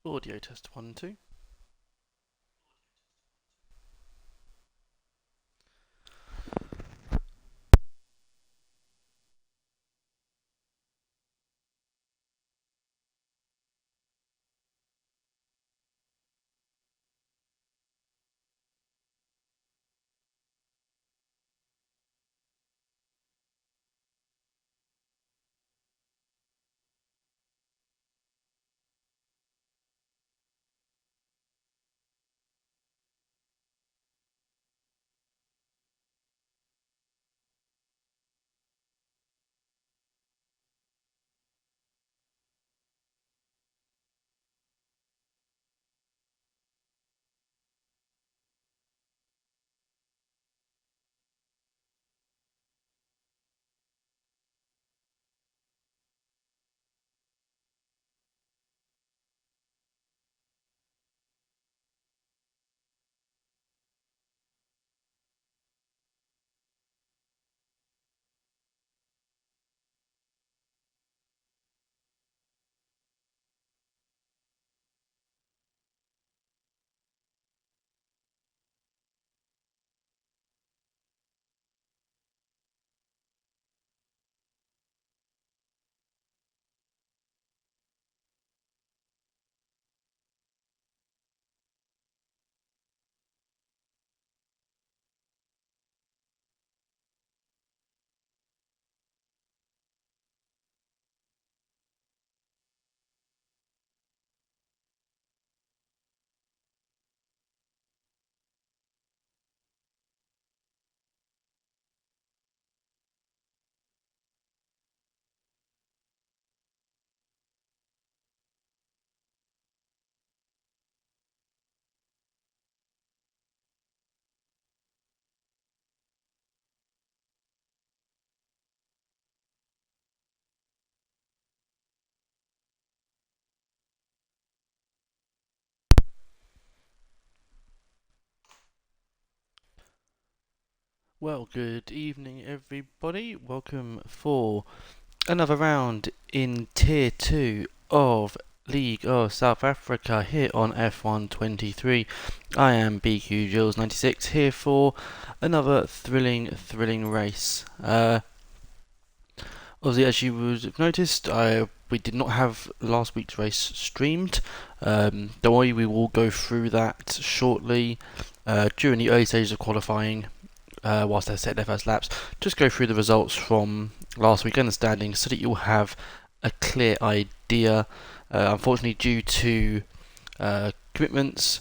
Audio test 1, 2. Well, good evening, everybody. Welcome for another round in Tier 2 of League of South Africa here on F123. I am BQ Jules 96 here for another thrilling race. Obviously, as you would have noticed, we did not have last week's race streamed. Don't worry, we will go through that shortly during the early stages of qualifying. Whilst they set their first laps, just go through the results from last week and the standings so that you'll have a clear idea. Unfortunately, due to commitments,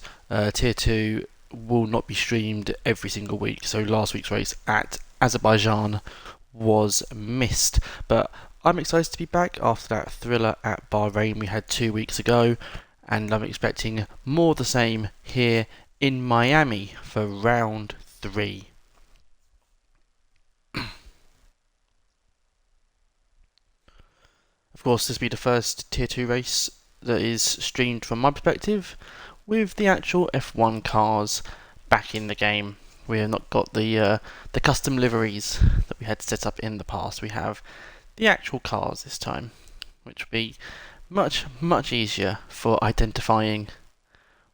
Tier 2 will not be streamed every single week, so last week's race at Azerbaijan was missed. But I'm excited to be back after that thriller at Bahrain we had 2 weeks ago, and I'm expecting more of the same here in Miami for round 3. Of course, this will be the first Tier 2 race that is streamed from my perspective, with the actual F1 cars back in the game. We have not got the custom liveries that we had set up in the past. We have the actual cars this time, which will be much easier for identifying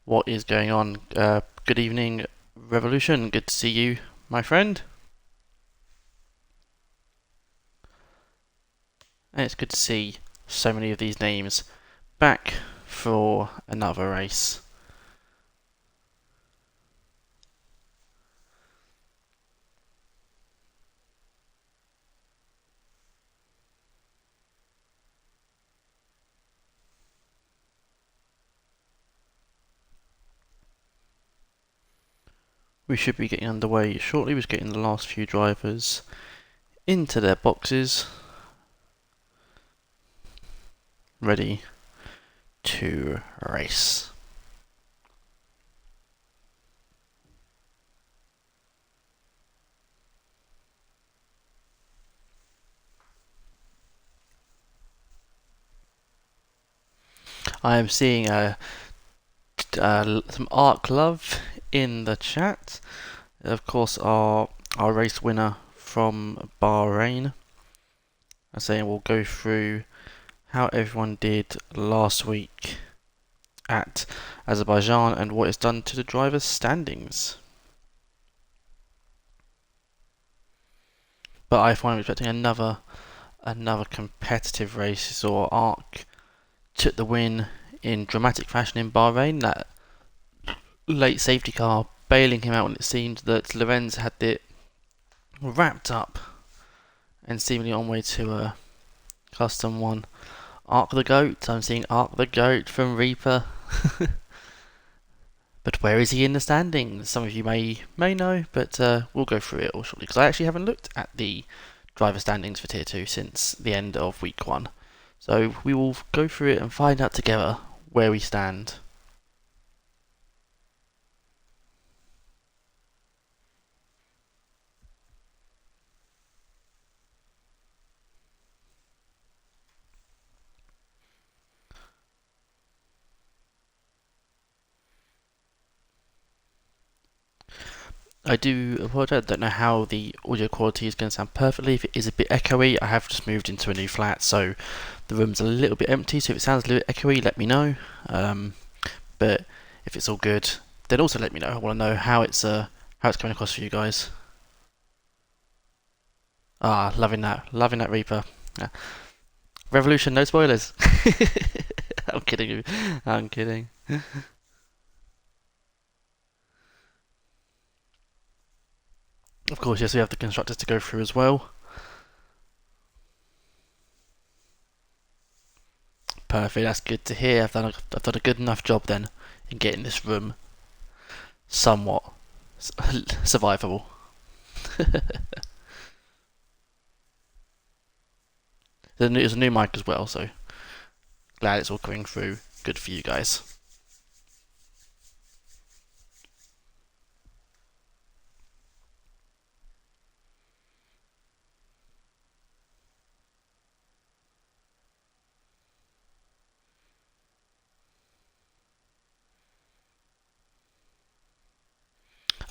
what is going on. Good evening, Revolution. Good to see you, my friend. And it's good to see so many of these names back for another race. We should be getting underway shortly. We're getting the last few drivers into their boxes, ready to race. I am seeing some Arc Love in the chat. Of course, our race winner from Bahrain. I'm saying we'll go through how everyone did last week at Azerbaijan and what it's done to the drivers' standings. But I find I'm expecting another competitive race. So Arc took the win in dramatic fashion in Bahrain. That late safety car bailing him out when it seemed that Lorenz had it wrapped up and seemingly on way to a custom one. Arc the Goat. I'm seeing Arc the Goat from Reaper. But where is he in the standings? Some of you may know, but we'll go through it all shortly because I actually haven't looked at the driver standings for Tier 2 since the end of Week 1. So we will go through it and find out together where we stand. I do apologise, I don't know how the audio quality is going to sound perfectly. If it is a bit echoey, I have just moved into a new flat, so the room's a little bit empty, so if it sounds a little bit echoey, let me know. But if it's all good, then also let me know. I want to know how it's coming across for you guys. Ah, loving that Reaper. Yeah. Revolution, no spoilers. I'm kidding you. I'm kidding. Of course, yes, we have the constructors to go through as well. Perfect, that's good to hear. I've done a good enough job then in getting this room somewhat survivable. There's a new mic as well, so glad it's all coming through. Good for you guys.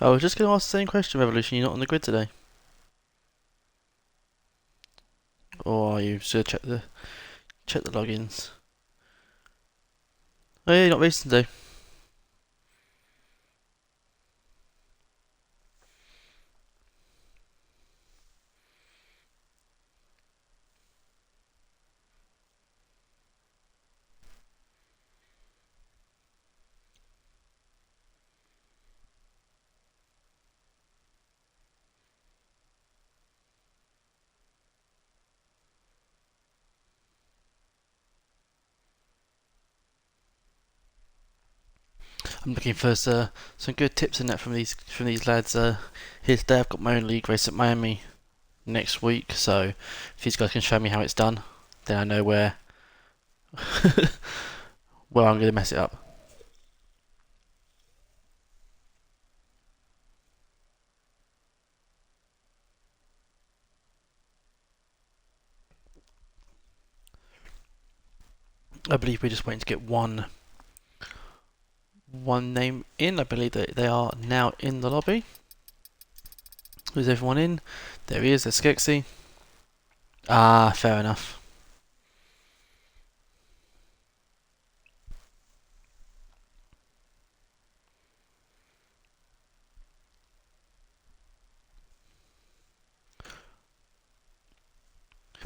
I was just going to ask the same question, Revolution. You're not on the grid today, or are you? So check the logins. Oh yeah, you're not racing today. I'm looking for some good tips in that from these lads. Here today, I've got my own league race at Miami next week, so if these guys can show me how it's done, then I know where where I'm going to mess it up. I believe we're just waiting to get one name in. I believe that they are now in the lobby. Is everyone in? There he is. There's Skexy. Ah, fair enough.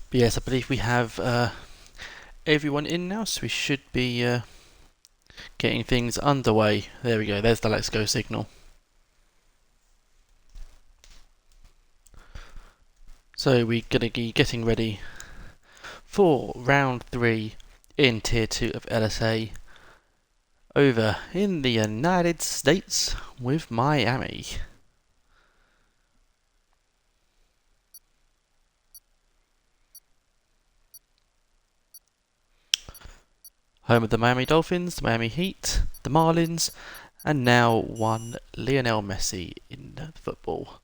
But yes, I believe we have everyone in now, so we should be getting things underway. There we go. There's the let's go signal. So we're going to be getting ready for round 3 in Tier 2 of LSA over in the United States with Miami. Home of the Miami Dolphins, the Miami Heat, the Marlins, and now one Lionel Messi in football.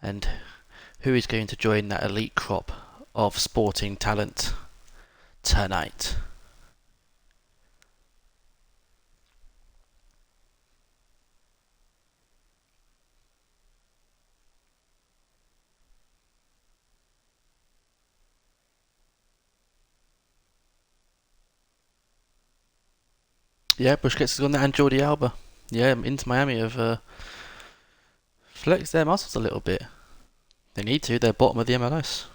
And who is going to join that elite crop of sporting talent tonight? Yeah, Busquets has gone there and Jordi Alba. Yeah, Inter Miami have flexed their muscles a little bit. They need to. They're bottom of the MLS.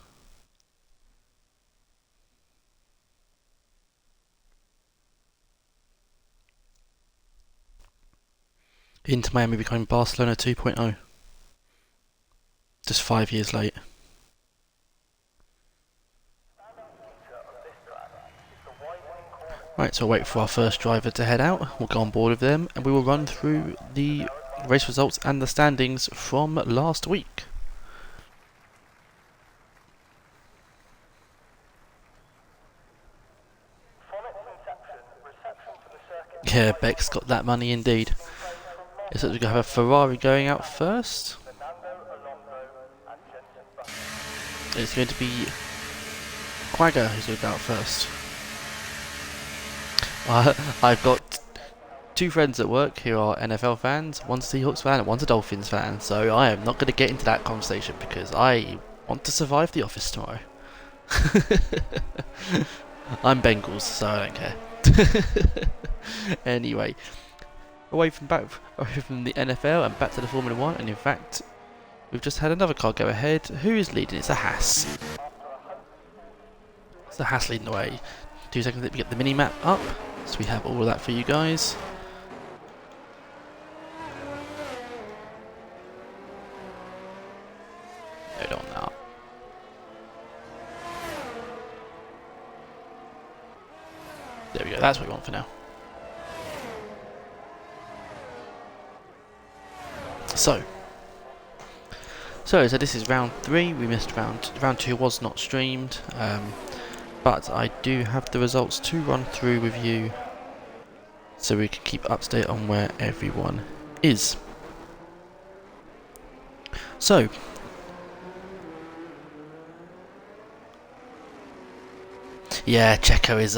Inter Miami becoming Barcelona 2.0. Just 5 years late. Right, so we'll wait for our first driver to head out. We'll go on board with them and we will run through the race results and the standings from last week. Yeah, Beck's got that money indeed. It looks like we're going to have a Ferrari going out first. It's going to be Quagga who's going to go out first. I've got two friends at work who are NFL fans. One's a Seahawks fan and one's a Dolphins fan. So I am not going to get into that conversation because I want to survive the office tomorrow. I'm Bengals, so I don't care. Anyway, away from the NFL and back to the Formula 1, and in fact, we've just had another car go ahead. Who is leading? It's a Haas. It's the Haas leading the way. 2 seconds that we get the mini map up, so we have all of that for you guys. No, don't want that. There we go. That's what we want for now. So this is round 3. We missed round 2 was not streamed, but I do have the results to run through with you, so we can keep up to date on where everyone is. So, yeah, Checo is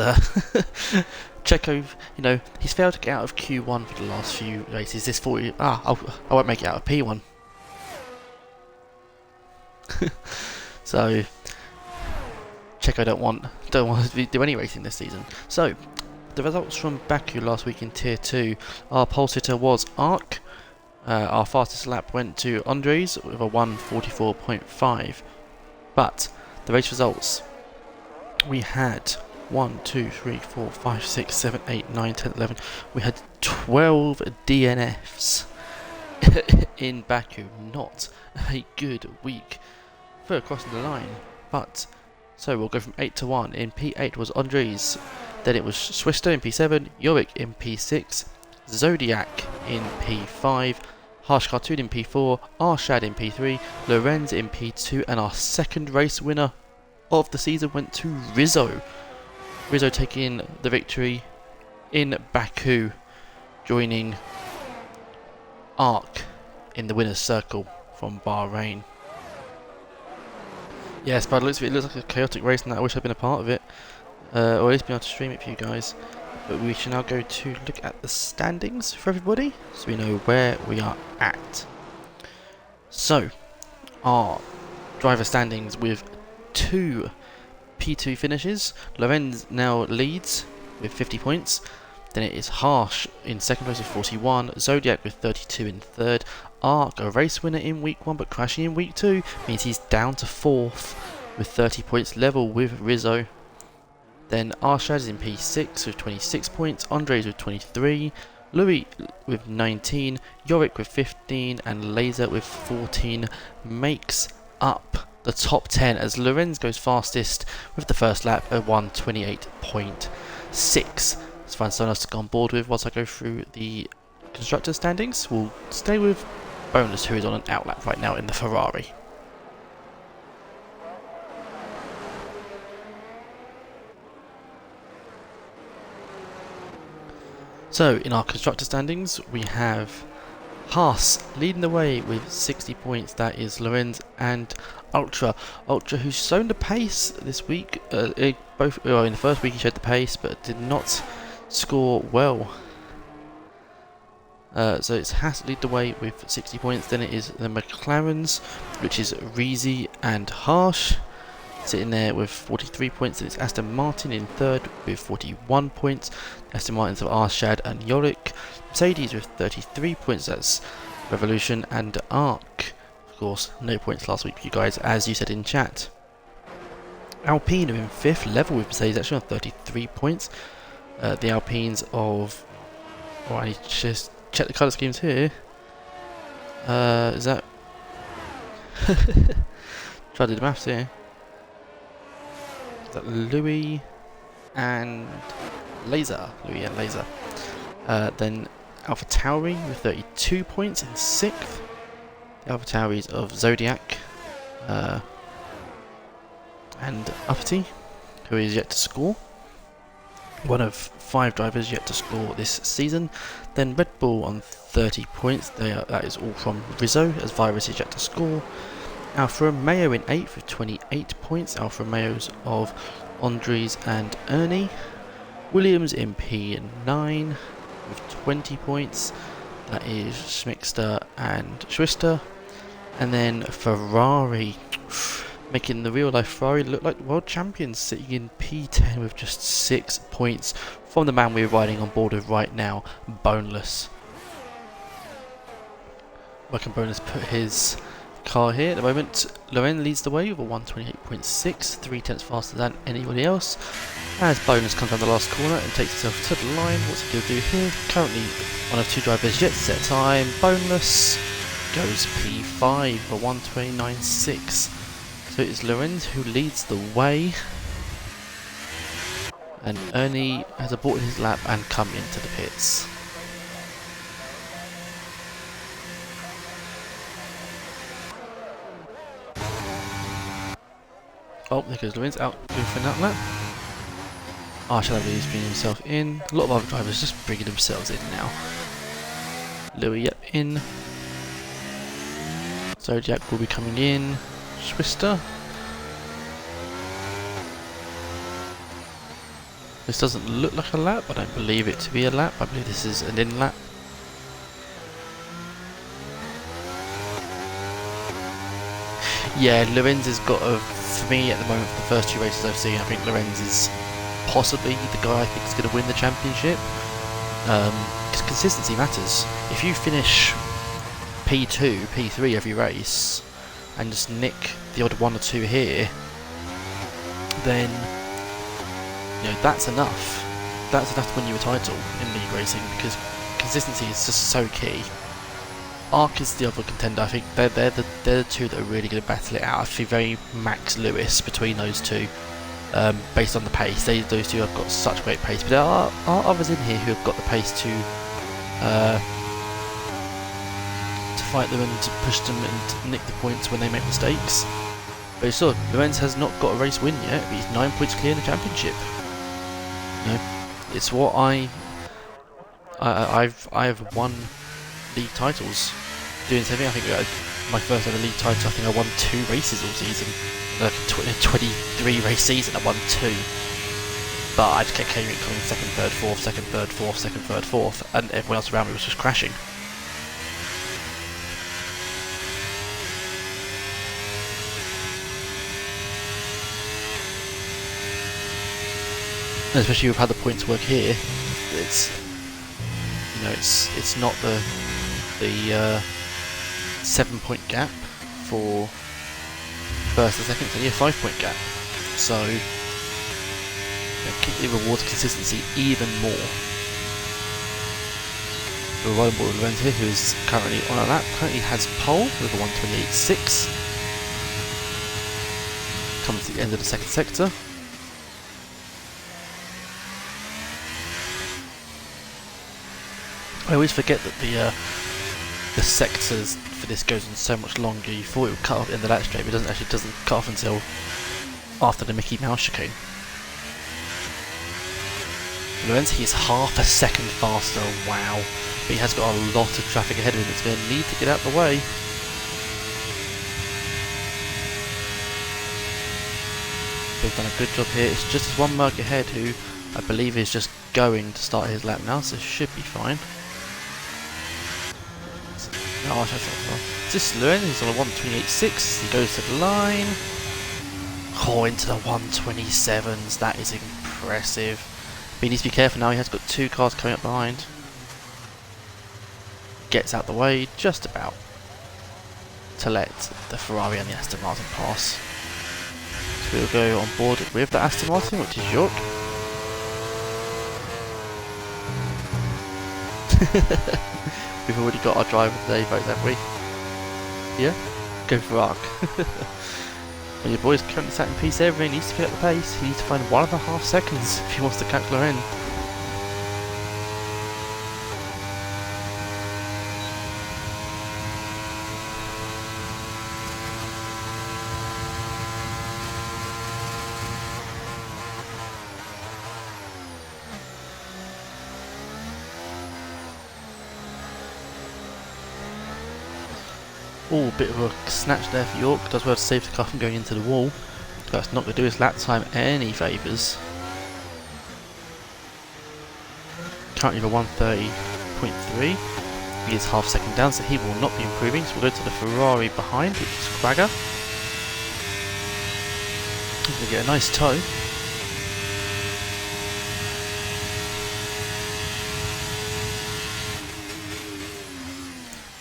Checo, you know, he's failed to get out of Q1 for the last few races. This 40, I won't make it out of P1. So Checo don't want to do any racing this season. So the results from Baku last week in Tier 2, our pole sitter was Ark. Our fastest lap went to Andres with a 1:44.5. But the race results, we had 1, 2, 3, 4, 5, 6, 7, 8, 9, 10, 11. We had 12 DNFs in Baku. Not a good week for crossing the line. But so we'll go from 8 to 1. In P8 was Andres. Then it was Swister in P7, Yorick in P6, Zodiac in P5, Harsh Cartoon in P4, Arshad in P3, Lorenz in P2, and our second race winner of the season went to Rizzo. Rizzo taking the victory in Baku, joining Ark in the winner's circle from Bahrain. Yes, by the looks of it, looks like a chaotic race, and I wish I'd been a part of it, or at least been able to stream it for you guys. But we should now go to look at the standings for everybody, so we know where we are at. So, our driver standings with 2 P2 finishes. Lorenz now leads with 50 points. Then it is Harsh in second place with 41. Zodiac with 32 in third. Ark, a race winner in week 1 but crashing in week 2, means he's down to 4th with 30 points, level with Rizzo. Then Arshad is in P6 with 26 points. Andres with 23. Louis with 19. Yorick with 15. And Laser with 14 makes up the top 10 as Lorenz goes fastest with the first lap at 1:28.6. Let's find someone else to go on board with whilst I go through the constructor standings. We'll stay with Bonus, who is on an outlap right now in the Ferrari. So in our constructor standings we have Haas leading the way with 60 points. That is Lorenz and Ultra, who's shown the pace this week. In the first week he showed the pace but did not score well. So it's Haas lead the way with 60 points. Then it is the McLarens, which is Reezy and Harsh. Sitting there with 43 points, and it's Aston Martin in third with 41 points. Aston Martins of Arshad and Yorick. Mercedes with 33 points, that's Revolution and Arc. Of course, no points last week for you guys, as you said in chat. Alpine are in 5th, level with Mercedes, actually on 33 points. The Alpines of... Oh, I need to just check the colour schemes here. Is that... Try to do the maths here. Is that Louis and Laser? Louis and Laser. Then Alpha Tauri with 32 points in 6th. The Alpha Tauris of Zodiac and Uppity, who is yet to score. One of 5 drivers yet to score this season. Then Red Bull on 30 points. That is all from Rizzo, as Virus is yet to score. Alfa Romeo in 8th with 28 points. Alfa Romeos of Andres and Ernie. Williams in P9 with 20 points. That is Schmixter and Schwister. And then Ferrari, making the real life Ferrari look like world champions, sitting in P10 with just 6 points from the man we're riding on board with right now, Boneless. Where can Boneless put his car here? At the moment, Loren leads the way with a 128.6, 3 tenths faster than anybody else. As Boneless comes down the last corner and takes himself to the line, what's he going to do here? Currently, one of 2 drivers yet to set time. Boneless goes P5 for 129.6. So it's Lorenz who leads the way, and Ernie has aborted his lap and come into the pits. Oh, there goes Lorenz out going for that lap. Archelavi's bringing himself in. A lot of other drivers just bringing themselves in now. Louis, yep, in. Zodiac will be coming in. Schwister. This doesn't look like a lap. I don't believe it to be a lap. I believe this is an in lap. Yeah, Lorenz has got a, for me at the moment, for the first 2 races I've seen, I think Lorenz is possibly the guy I think is going to win the championship. Because consistency matters. If you finish P2, P3 every race, and just nick the odd 1 or 2 here, then you know that's enough. That's enough to win you a title in league racing, because consistency is just so key. Arc is the other contender. I think they're the 2 that are really going to battle it out. I feel very Max Lewis between those 2, based on the pace. Those 2 have got such great pace, but there are others in here who have got the pace to fight them and to push them and nick the points when they make mistakes. But you saw, Lorenz has not got a race win yet, but he's 9 points clear in the championship. You know, it's what I've won league titles doing something. I think my first ever league title, I think I won 2 races all season. Like a 23 race season, I won 2. But I just kept coming second, third, fourth, second, third, fourth, second, third, fourth, and everyone else around me was just crashing. And especially with how the points work here, it's, you know, it's not the 7-point gap for first and second, it's only a 5-point gap. So it rewards consistency even more. The riding board event here, who is currently on a lap, currently has pole with a 128.6. Comes to the end of the second sector. I always forget that the sectors for this goes on so much longer. You thought it would cut off in the lap straight, but it doesn't cut off until after the Mickey Mouse chicane. Lorenz, he is half a second faster, wow. But he has got a lot of traffic ahead of him that's going to need to get out of the way. They've done a good job here. It's just one mark ahead who I believe is just going to start his lap now, so should be fine. Oh, that's well. This is Loren, he's on a 128.6, he goes to the line. Oh, into the 127s. That is impressive. But he needs to be careful now. He has got two cars coming up behind. Gets out the way just about to let the Ferrari and the Aston Martin pass. So we'll go on board with the Aston Martin, which is York. We've already got our driver today, vote, have we? Yeah? Go for Arc. Well, your boy's currently sat in P7, he needs to pick up the pace. He needs to find 1.5 seconds if he wants to catch Loren. Oh, bit of a snatch there for York. Does well to save the car from going into the wall. That's not going to do his lap time any favours. Currently the 130.3. He is half second down, so he will not be improving. So we'll go to the Ferrari behind, which is Quagga. He's going to get a nice tow.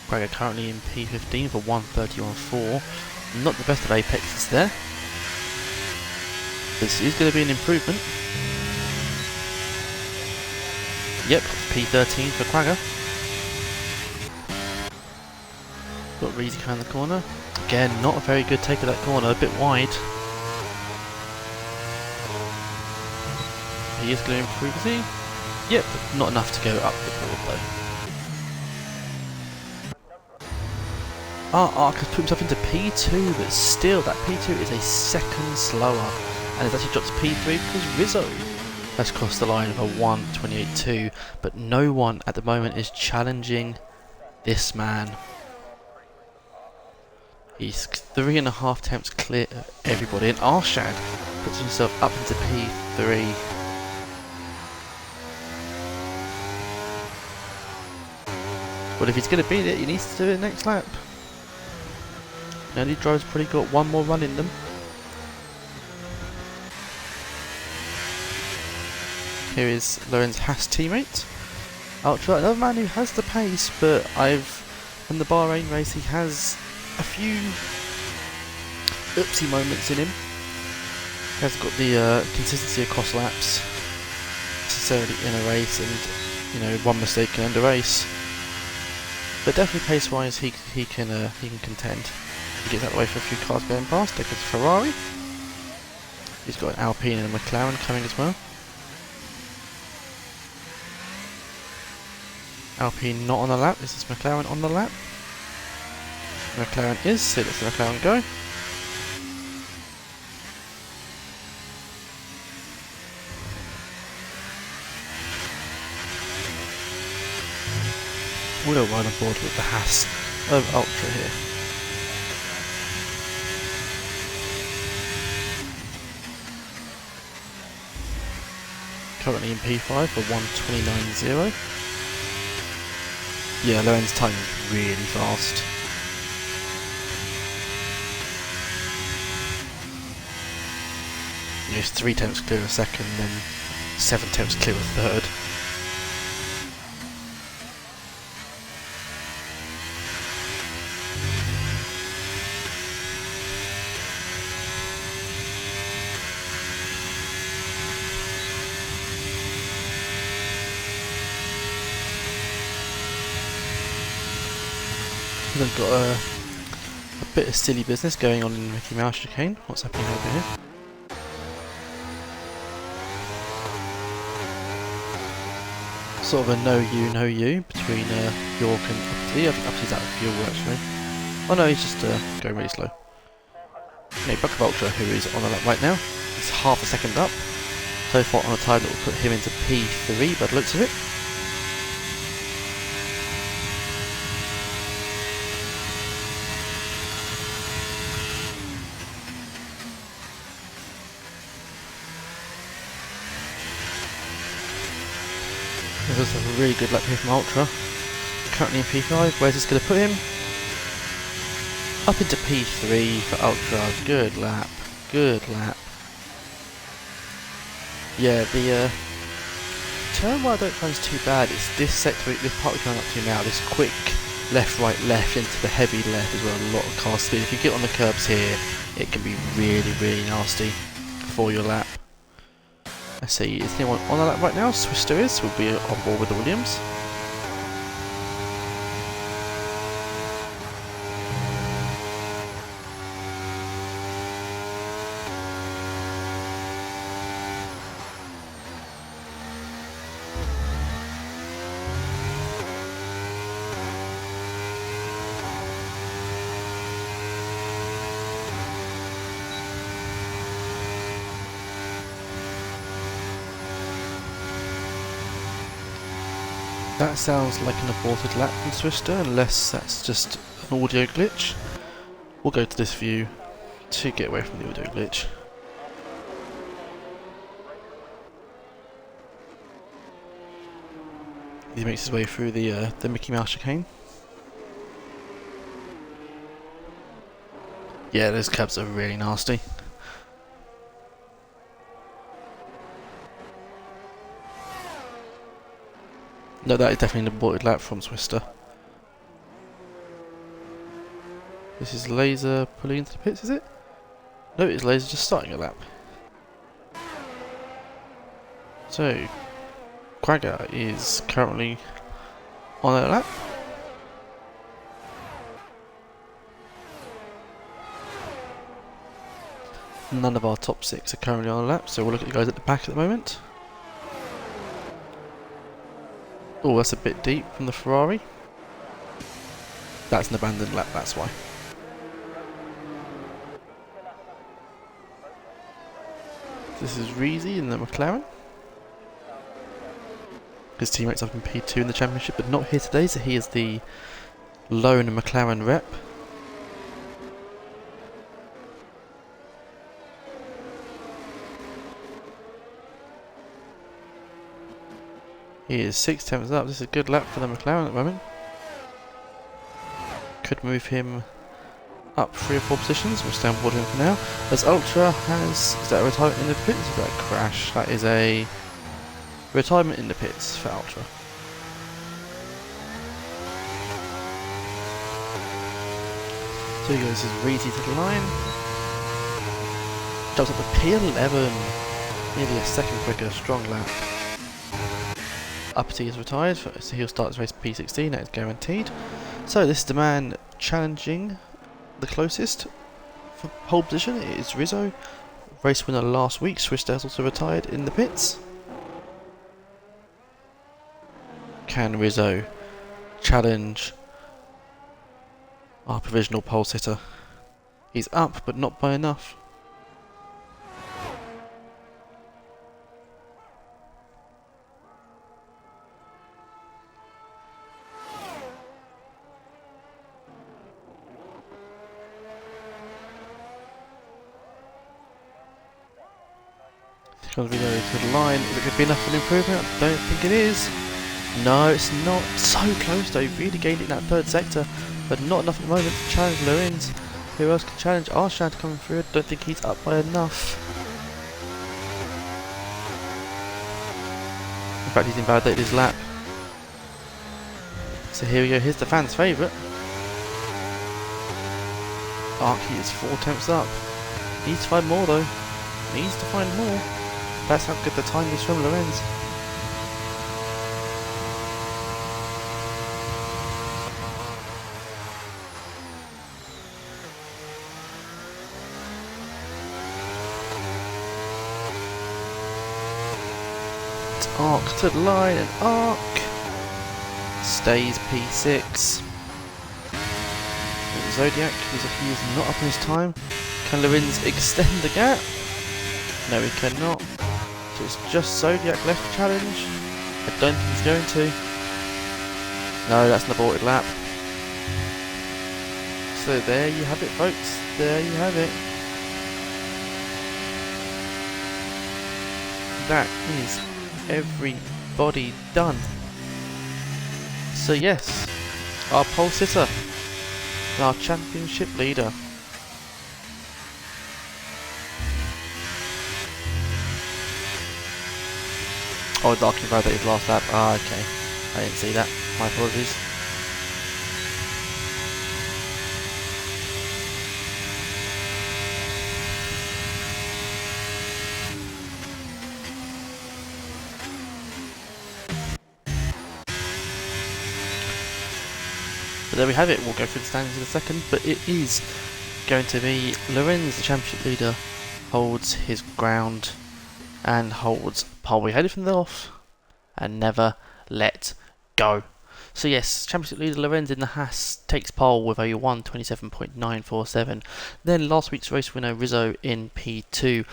Quagga currently in P15 for 131.4. Not the best of apexes there. This is going to be an improvement. Yep, P13 for Quagga. Got Reezy around the corner. Again, not a very good take of that corner, a bit wide. He is going to improve, is he? Yep, not enough to go up the board though. Arc has put himself into P2, but still that P2 is a second slower. And it's actually dropped to P3 because Rizzo has crossed the line of a 1:28.2, but no one at the moment is challenging this man. He's 3.5 attempts clear of everybody, and Arshad puts himself up into P3. Well, if he's going to beat it, he needs to do it next lap. Now these drivers probably got one more run in them. Here is Loren's Haas teammate, Ultra, another man who has the pace, but in the Bahrain race he has a few oopsie moments in him. He has got the consistency across laps, necessarily in a race, and one mistake can end a race. But definitely pace-wise, he can contend. He gets out of the way for a few cars going past. There goes Ferrari. He's got an Alpine and a McLaren coming as well. Alpine not on the lap. Is this McLaren on the lap? McLaren is, so let's the McLaren go. We'll run on board with the Haas of Ultra here. Currently in P5 for 1:29.0. Yeah, Loren's time is really fast. He's 3 tenths clear of second, then 7 tenths clear of third. We've got a bit of silly business going on in Mickey Mouse chicane. What's happening over here? Sort of a no you between York and Uppity. I think Uppty's out of fuel actually. Oh no, he's just going really slow. Okay, Buck of Ultra, who is on the lap right now. He's half a second up. So far on a time that will put him into P3 by the looks of it. This is a really good lap here from Ultra. Currently in P5, where's this going to put him? Up into P3 for Ultra, good lap. Good lap. Yeah, the turn one I don't find is too bad. It's this sector, this part we're going up to now, this quick left, right, left into the heavy left as well, a lot of car speed. If you get on the curbs here, it can be really, really nasty for your lap. Let's see, is anyone on the lap right now? Swister is, will be on board with the Williams. That sounds like an aborted lap from Swister, unless that's just an audio glitch. We'll go to this view to get away from the audio glitch. He makes his way through the Mickey Mouse chicane. Yeah, those cabs are really nasty. No, that is definitely an aborted lap from Swister. This is Laser pulling into the pits, is it? No, it's Laser just starting a lap. So, Quagga is currently on a lap. None of our top 6 are currently on a lap, so we'll look at the guys at the back at the moment. Oh, that's a bit deep from the Ferrari. That's an abandoned lap, that's why. This is Reezy in the McLaren. His teammates up in P2 in the championship, but not here today, so he is the lone McLaren rep. He is 6/10 up. This is a good lap for the McLaren at the moment. Could move him up 3 or 4 positions. We'll stay on board him for now. As Ultra has... Is that a retirement in the pits? Is that a crash? That is a retirement in the pits for Ultra. So he goes as Reezy to the line. Jumps up to P11. Nearly a second quicker. Strong lap. Uppity is retired, so he'll start his race P16, that is guaranteed. So this is the man challenging the closest for pole position. It is Rizzo, race winner last week. Swister has also retired in the pits. Can Rizzo challenge our provisional pole sitter? He's up, but not by enough. Comes Rizzo to the line. Is it going to be enough for an improvement? I don't think it is. No, it's not. So close though. Really gained it in that third sector, but not enough at the moment to challenge Lorenz. Who else can challenge? Arshan coming through. I don't think he's up by enough. In fact, he's invalidated his lap. So here we go. Here's the fans' favourite. Arky is 4/10 up. Needs to find more though. Needs to find more. That's how good the time is from Lorenz. It's Arc to the line, and Arc stays P6. Zodiac, looks like he is not up in his time. Can Lorenz extend the gap? No, he cannot. So it's just Zodiac left to challenge. I don't think he's going to. No, that's an aborted lap. So there you have it, folks. There you have it. That is everybody done. So yes, our pole sitter, our championship leader, Oh, Dark invalidated last lap. Ah, okay. I didn't see that. My apologies. But there we have it. We'll go through the standings in a second. But it is going to be Lorenz, the championship leader, holds his ground and holds pole. We headed from the off and never let go. So yes, championship leader Lorenz in the Haas takes pole with a 1:27.947. Then last week's race winner Rizzo in P2.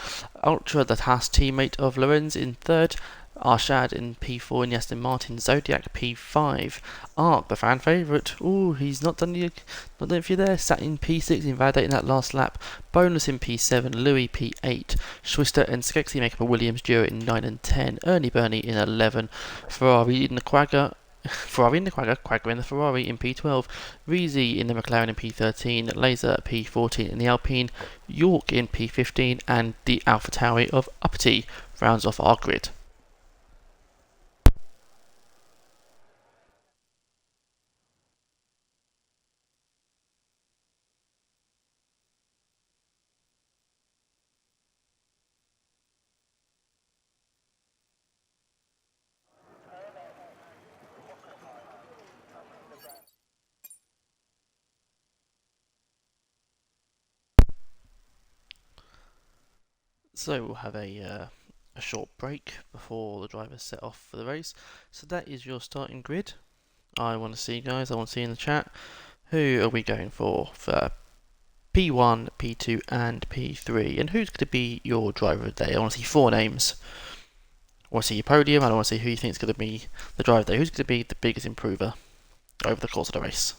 Ultra, the Haas teammate of Lorenz, in third. Arshad in P4 and Aston Martin. Zodiac P5. Ark, the fan favourite. Ooh, he's not done it for you there. Sat in P6, invalidating that last lap. Bonus in P7. Louis P8. Schwister and Skexy make up a Williams duo in 9 and 10. Ernie Burney in 11. Ferrari in the Quagga, Quagga in the Ferrari in P12, Reezy in the McLaren in P13, Laser P14 in the Alpine, York in P15, and the AlphaTauri of Uppity rounds off our grid. So we'll have a short break before the drivers set off for the race. So that is your starting grid. I want to see, guys, I want to see in the chat, who are we going for P1, P2 and P3, and who's going to be your driver of the day? I want to see 4 names. I want to see your podium, and I want to see who you think is going to be the driver of the day. Who's going to be the biggest improver over the course of the race?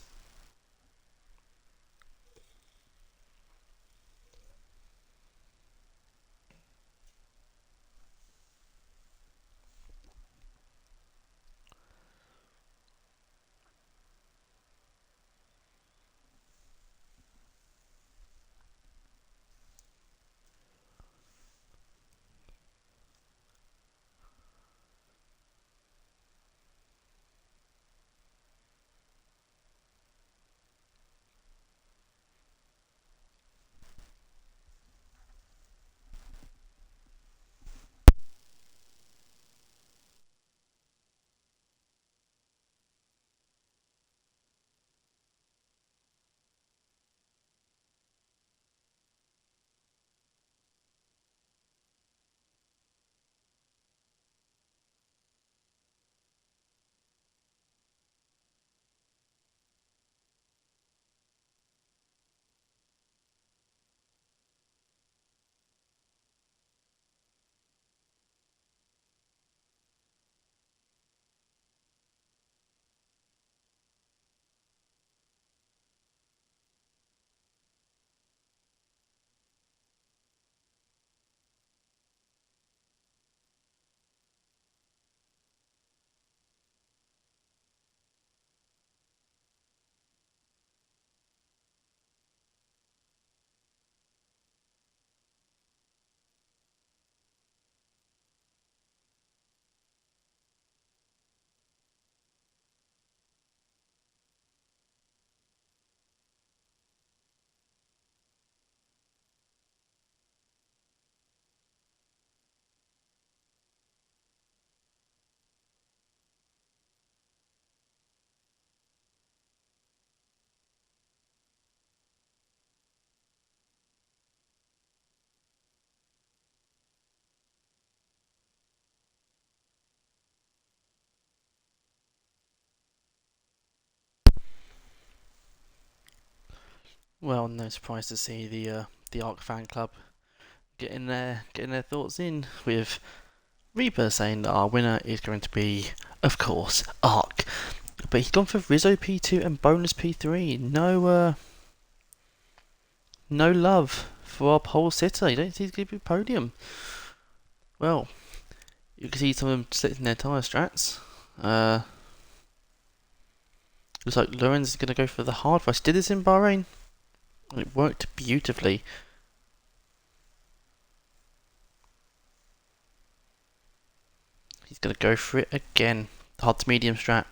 Well, no surprise to see the Arc fan club getting their thoughts in, with Reaper saying that our winner is going to be, of course, Arc. But he's gone for Rizzo P2 and bonus P3. No love for our pole sitter. You don't think he's going to be podium. Well, you can see some of them slitting their tyre strats. Looks like Lorenz is going to go for the hard rush. Did this in Bahrain. It worked beautifully. He's going to go for it again. Hard to medium strat.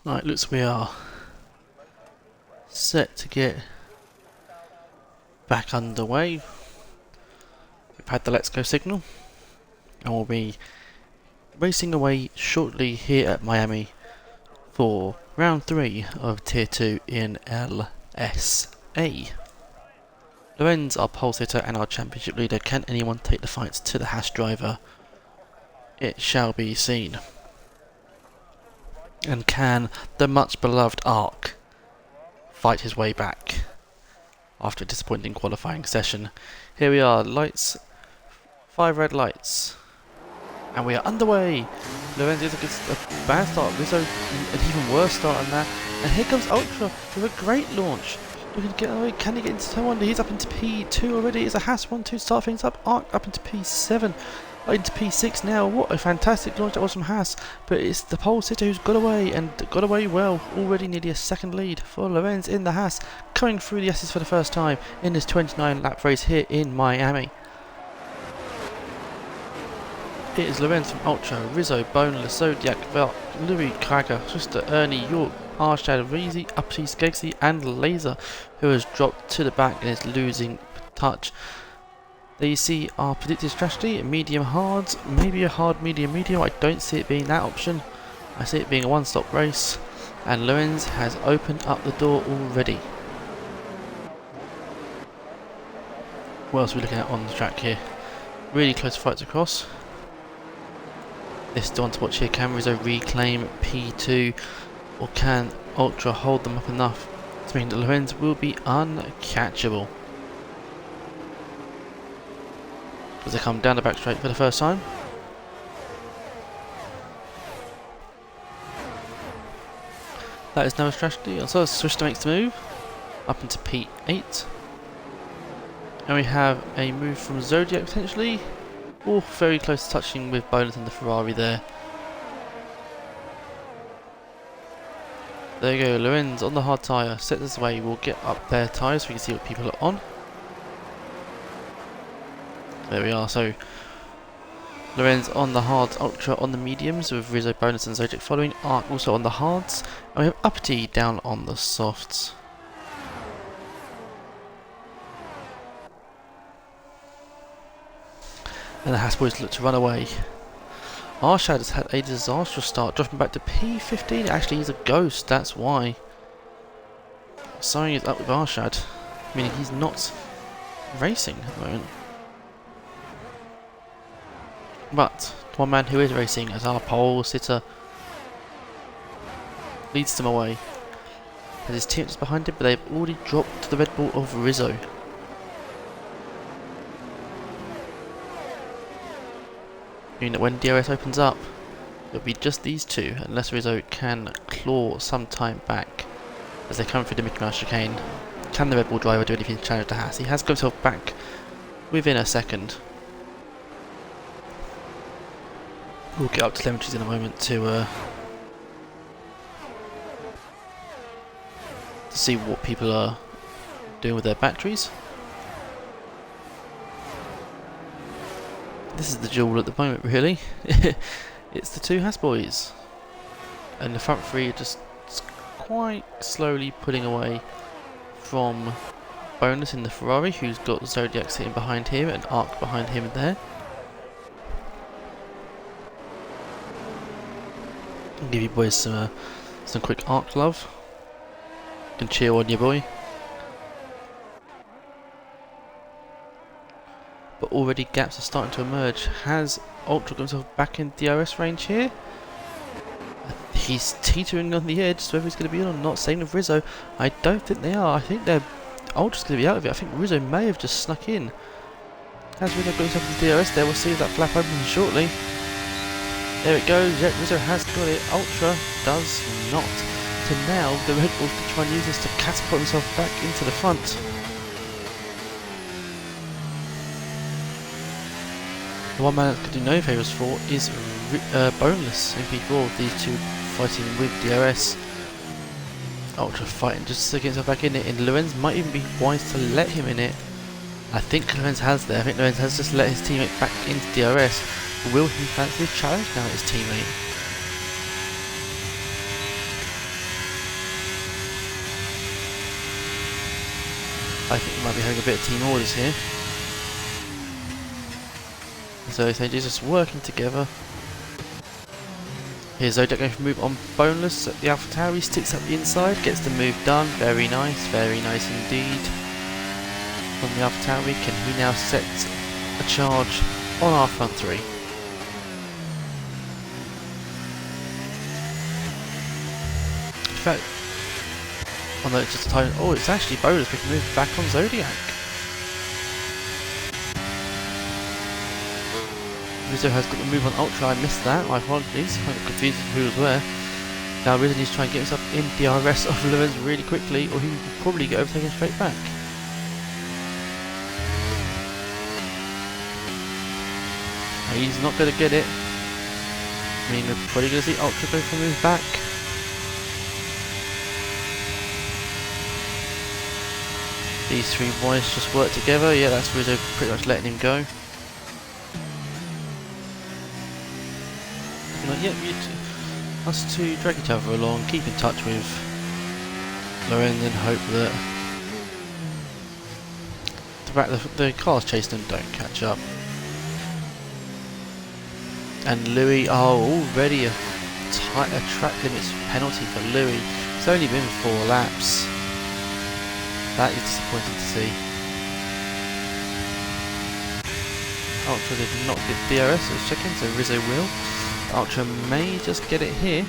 Right, looks we are set to get back underway. We've had the let's go signal and we'll be racing away shortly here at Miami for round 3 of Tier 2 in LSA. Lorenz, our pole sitter and our championship leader. Can anyone take the fights to the Haas driver? It shall be seen. And can the much beloved Ark fight his way back after a disappointing qualifying session? Here we are, lights, 5 red lights, and we are underway. Lorenz is a bad start, Rizzo an even worse start than that, and here comes Ultra with a great launch. looking to get away. Can he get into turn 1? He's up into P2 already. It's a Haas 1-2 to start things up. Arc up into P7. Into P6 now. What a fantastic launch that was from Haas. But it's the pole sitter who's got away, and got away well. Already nearly a second lead for Lorenz in the Haas. Coming through the S's for the first time in this 29 lap race here in Miami. It is Lorenz from Ultra, Rizzo, Boneless, Zodiac, Velt, Louis, Krager, Schuster, Ernie, York, Arshad, Reezy, Upsy, Skeggsy and Laser, who has dropped to the back and is losing touch. There you see our predicted strategy: medium hard, maybe a hard medium medium. I don't see it being that option. I see it being a one-stop race, and Lorenz has opened up the door already. What else are we looking at on the track here? Really close fights across. This is the one to watch here. Can Rizzo reclaim P2, or can Ultra hold them up enough to mean that Lorenz will be uncatchable? As they come down the back straight for the first time. That is now a strategy. And so Swister makes the move up into P8. And we have a move from Zodiac potentially. Oh, very close to touching with Bonus and the Ferrari there. There you go, Lorenz on the hard tyre. Set this away. We'll get up their tyres so we can see what people are on. There we are. So Lorenz on the hards, Ultra on the mediums, with Rizzo, Bonus and Zodiac following. Arc also on the hards. And we have Uppity down on the softs. And the Haas boys look to run away. Arshad has had a disastrous start, dropping back to P15. Actually, he's a ghost, that's why. Something is up with Arshad, meaning he's not racing at the moment. But the one man who is racing as our pole sitter leads them away. As his team is behind him, but they've already dropped to the Red Bull of Rizzo. Meaning that when DRS opens up, it'll be just these two, unless Rizzo can claw some time back as they come through the Mickey Mouse chicane. Can the Red Bull driver do anything to challenge the Haas? He has got himself back within a second. We'll get up to telemetries in a moment to see what people are doing with their batteries. This is the duel at the moment, really. It's the two Haas boys, and the front three are just quite slowly pulling away from Bonus in the Ferrari, who's got Zodiac sitting behind him and Arc behind him there. I'll give you boys some quick Arc love. You can cheer on your boy. But already gaps are starting to emerge. Has Ultra got himself back in DRS range here? He's teetering on the edge, so whether he's going to be in or not. Same with Rizzo. I don't think they are. I think Ultra's going to be out of it. I think Rizzo may have just snuck in. Has Rizzo got himself in DRS there? We'll see that flap open shortly. There it goes. Yep, Rizzo has got it. Ultra does not. So now the Red Bulls can try and use this to catapult himself back into the front. The one man that could do no favours for is Boneless in P4. These two fighting with DRS. Ultra fighting just to get himself back in it, and Lorenz might even be wise to let him in it. I think Lorenz has there. I think Lorenz has just let his teammate back into DRS. Will he fancy a challenge now at his teammate? I think we might be having a bit of team orders here. So they're just working together. Here's Zodiac going to move on Boneless at the AlphaTauri, sticks up the inside, gets the move done. Very nice indeed. From the AlphaTauri, can he now set a charge on our front three? In fact, although it's just a time, oh, it's actually Boneless, we can move back on Zodiac. Rizzo has got the move on Ultra. I missed that, my apologies, I got confused with who was where. Now Rizzo needs to try and get himself in DRS of Lorenz really quickly, or he will probably get overtaken straight back. He's not going to get it. I mean, we're probably going to see Ultra go from his back. These three boys just work together. Yeah, that's Rizzo pretty much letting him go. Like, yeah, us two drag each other along, keep in touch with Lorenz and hope that the cars chasing them don't catch up. And Louis, already a track limits penalty for Louis. It's only been 4 laps. That is disappointing to see. Ultra did not get DRS, let's check in, so Rizzo will. Ultra may just get it here.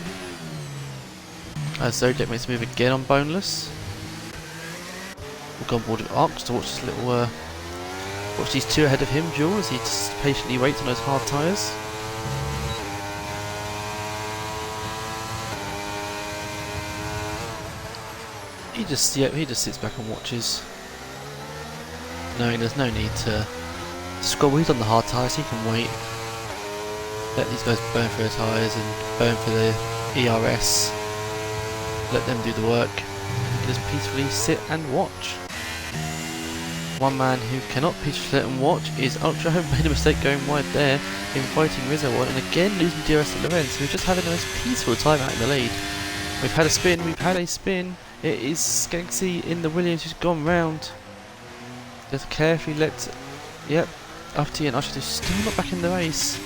As Zodiac makes a move again on Boneless. We'll go on board with Arc to watch this little, watch these two ahead of him duel as he just patiently waits on those hard tyres. He just sits back and watches, knowing there's no need to squabble. He's on the hard tyres, he can wait. Let these guys burn for their tyres and burn for the ERS. Let them do the work. He can just peacefully sit and watch. One man who cannot peacefully sit and watch is Ultra, who made a mistake going wide there, inviting Rizzo on, and again losing DRS to Lorenz, who's just having a nice peaceful time out in the lead. We've had a spin, It is Skanksy in the Williams who's gone round. Just carefully let, yep, Ufty and Usher still not back in the race.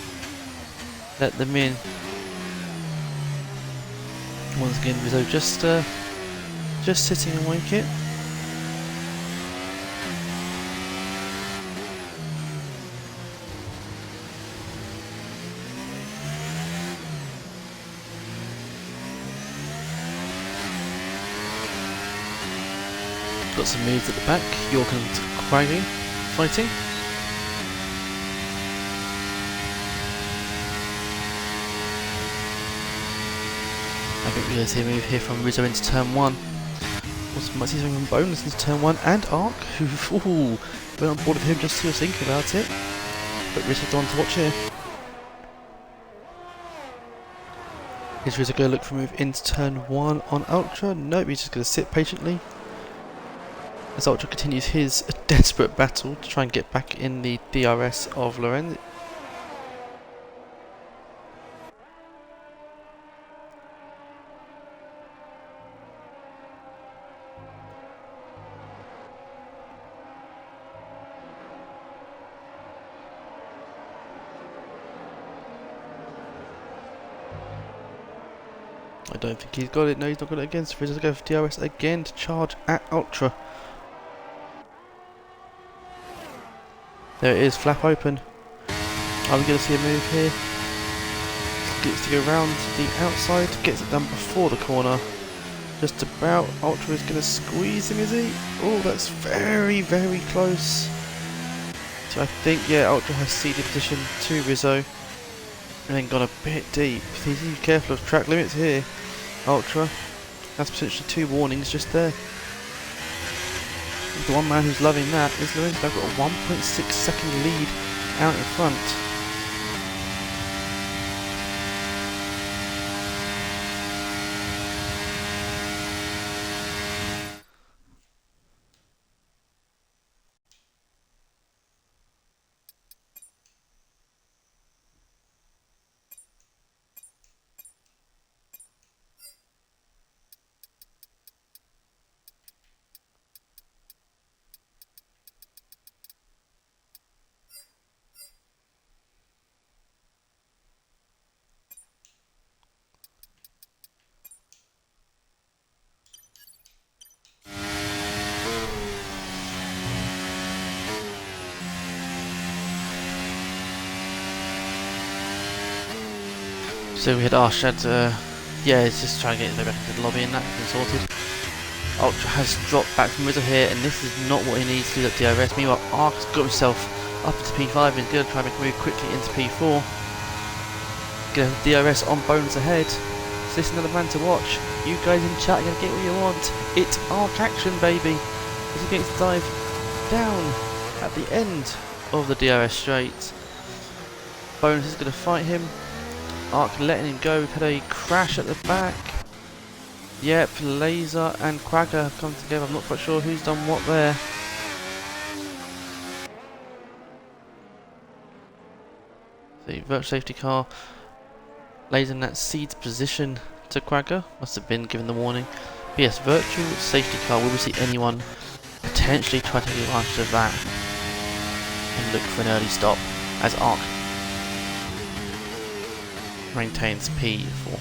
Let them in. Once again, Rizzo just sitting and wake it. Got some moves at the back. York and Quaggy fighting. I think we're going to see a move here from Rizzo into turn 1. Also might see something from Bonus into turn 1 and Arc, who went on board with him just to think about it. But Rizzo's on to watch here. Is Rizzo going to look for a move into turn 1 on Ultra? Nope, he's just going to sit patiently. As Ultra continues his desperate battle to try and get back in the DRS of Lorenz. I don't think he's got it. No, he's not got it again. So Rizzo's going to go for DRS again to charge at Ultra. There it is, flap open. Are we going to see a move here? Gets to go round the outside, gets it done before the corner. Just about. Ultra is going to squeeze him, is he? Oh, that's very, very close. So I think, yeah, Ultra has ceded position to Rizzo. And then gone a bit deep. He's careful of track limits here. Ultra. That's potentially 2 warnings just there. The one man who's loving that is Lorenz. They've got a 1.6 second lead out in front. So we had Arshad, yeah, he's just trying to get his way back into the lobby and that's been sorted. Ultra has dropped back from Rizzo here and this is not what he needs to do that DRS. Meanwhile, Ark's got himself up into P5 and he's going to try and make a move quickly into P4. Get a DRS on Bones ahead. Is this another man to watch? You guys in chat are going to get what you want. It's arc action, baby. As he gets to dive down at the end of the DRS straight. Bonus is going to fight him. Arc letting him go. We've had a crash at the back. Yep, Laser and Quagga have come together. I'm not quite sure who's done what there. The virtual safety car. Laser in that seeds position to Quagga. Must have been given the warning. But yes, virtual safety car. Will we see anyone potentially try to take advantage of that and look for an early stop as Arc maintains P4.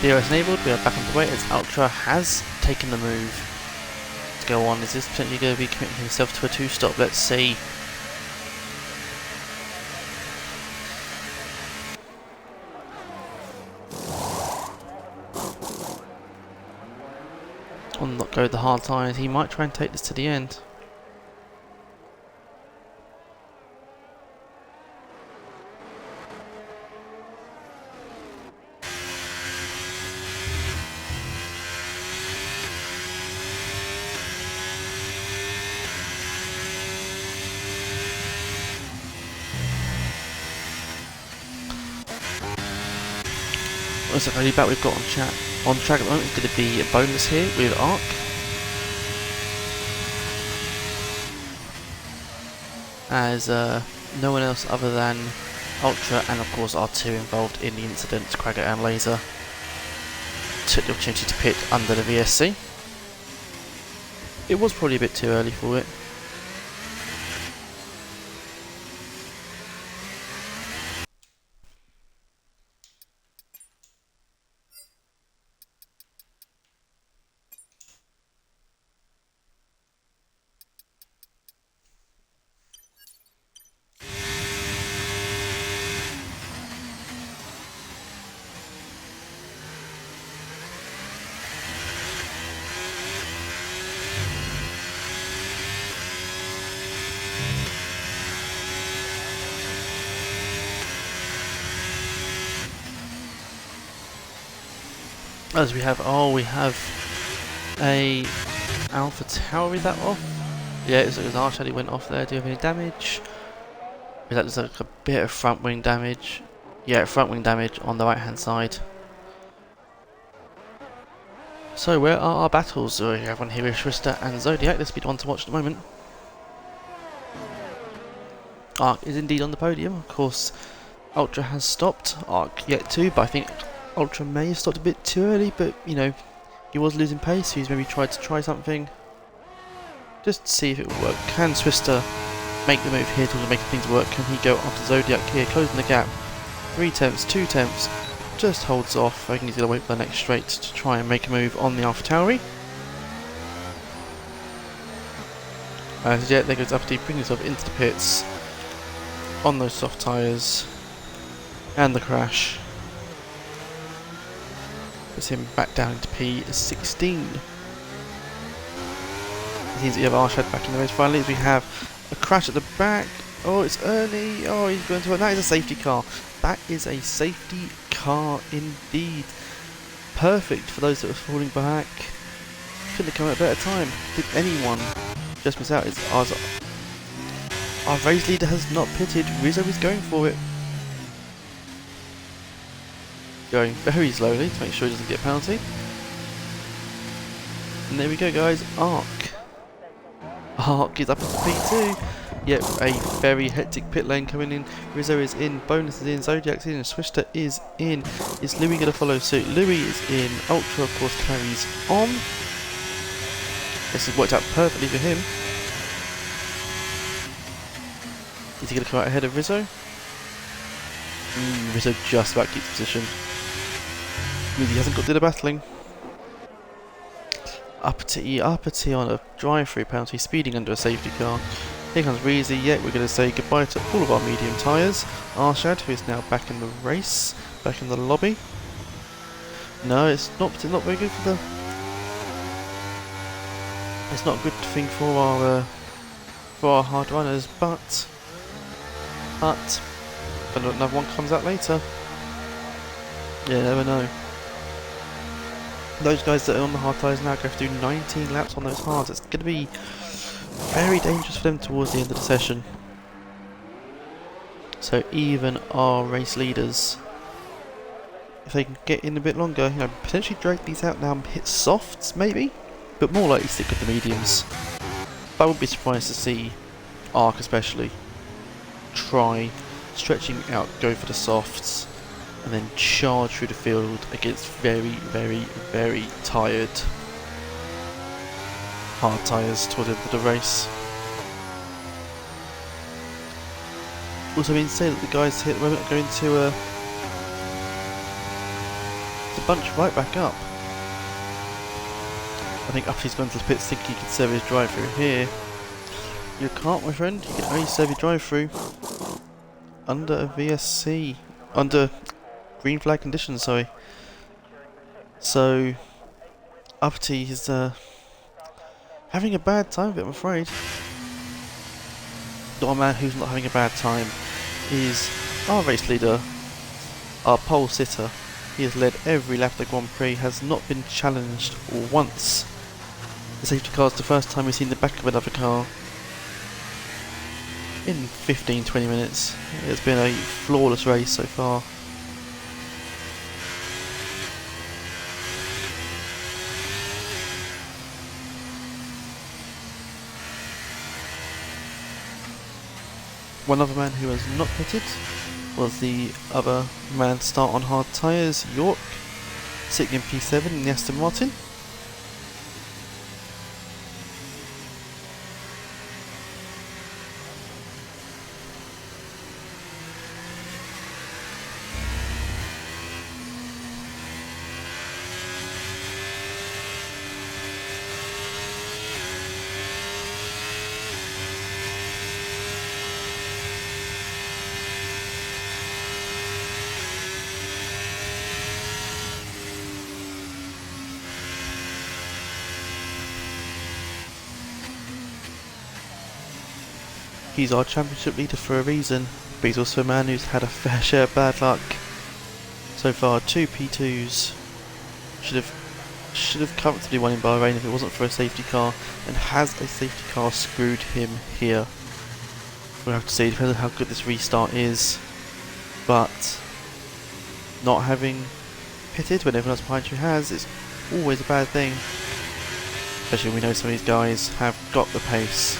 DRS enabled, we are back on the way as Ultra has taken the move to go on. Is this potentially going to be committing himself to a 2-stop? Let's see. On not go with the hard tyres, he might try and take this to the end. What's the value back we've got on track at the moment is going to be a bonus here with Arc. As no one else other than Ultra and of course R2 involved in the incident, Quagga and Laser, took the opportunity to pit under the VSC. It was probably a bit too early for it. As we have a Alpha Tower, is that off? Yeah, it looks like his arch actually went off there. Do you have any damage? That looks like a bit of front wing damage. Yeah, front wing damage on the right hand side. So where are our battles? So we have one here with Twister and Zodiac. This will be the one to watch at the moment. Arc is indeed on the podium. Of course, Ultra has stopped. Arc yet to, but I think Ultra may have stopped a bit too early, but you know, he was losing pace, so he's maybe tried to try something just to see if it would work. Can Twister make the move here to make things work? Can he go after Zodiac here, closing the gap? 3 tenths, 2 tenths, just holds off. I think he's going to wait for the next straight to try and make a move on the Alpha Tauri. As yet, there goes Uppity, bringing himself into the pits on those soft tyres, and the crash puts him back down into P16. It seems that you have Arshad back in the race finally, as we have a crash at the back. Oh, it's Ernie. Oh, he's going to. That is a safety car. That is a safety car indeed. Perfect for those that were falling back. Couldn't have come at a better time. Did anyone just miss out? Our race leader has not pitted. Rizzo is going for it. Going very slowly to make sure he doesn't get a penalty. And there we go, guys. Arc is up into P2. Yep, a very hectic pit lane coming in. Rizzo is in, Bonus is in, Zodiac's in, and Swister is in. Is Louis going to follow suit? Louis is in. Ultra, of course, carries on. This has worked out perfectly for him. Is he going to come out ahead of Rizzo? Rizzo just about keeps position. He hasn't got to the battling. Uppity on a drive-through penalty, speeding under a safety car. Here comes Reezy. Yet we're going to say goodbye to all of our medium tyres. Arshad, who is now back in the race, back in the lobby. No, it's not very good for the. It's not a good thing for our hard runners, but another one comes out later. You never know. Those guys that are on the hard tyres now go to do 19 laps on those hards. It's going to be very dangerous for them towards the end of the session. So even our race leaders, if they can get in a bit longer, you know, potentially drag these out now and hit softs maybe, but more likely stick with the mediums. But I would be surprised to see Arc especially try stretching out, go for the softs, and then charge through the field against very tired hard tyres toward the end of the race. Also being said that the guys here at the moment are going to bunch right back up. I think after he's gone to the pits thinking he can serve his drive through here. You can't, my friend, you can only serve your drive through under a VSC, under green flag conditions, sorry. So Uppity is having a bad time of it, I'm afraid. The one man who's not having a bad time is our race leader, our pole sitter. He has led every lap of the Grand Prix, has not been challenged once. The safety car is the first time we've seen the back of another car in 15-20 minutes. It's been a flawless race so far. One other man who has not pitted was the other man to start on hard tyres, York, sitting in P7 in the Aston Martin. He's our championship leader for a reason, but he's also a man who's had a fair share of bad luck. So far, 2 P2s. Should have comfortably won in Bahrain if it wasn't for a safety car, and has a safety car screwed him here? We'll have to see, depends on how good this restart is, but not having pitted when everyone else behind you has is always a bad thing, especially when we know some of these guys have got the pace.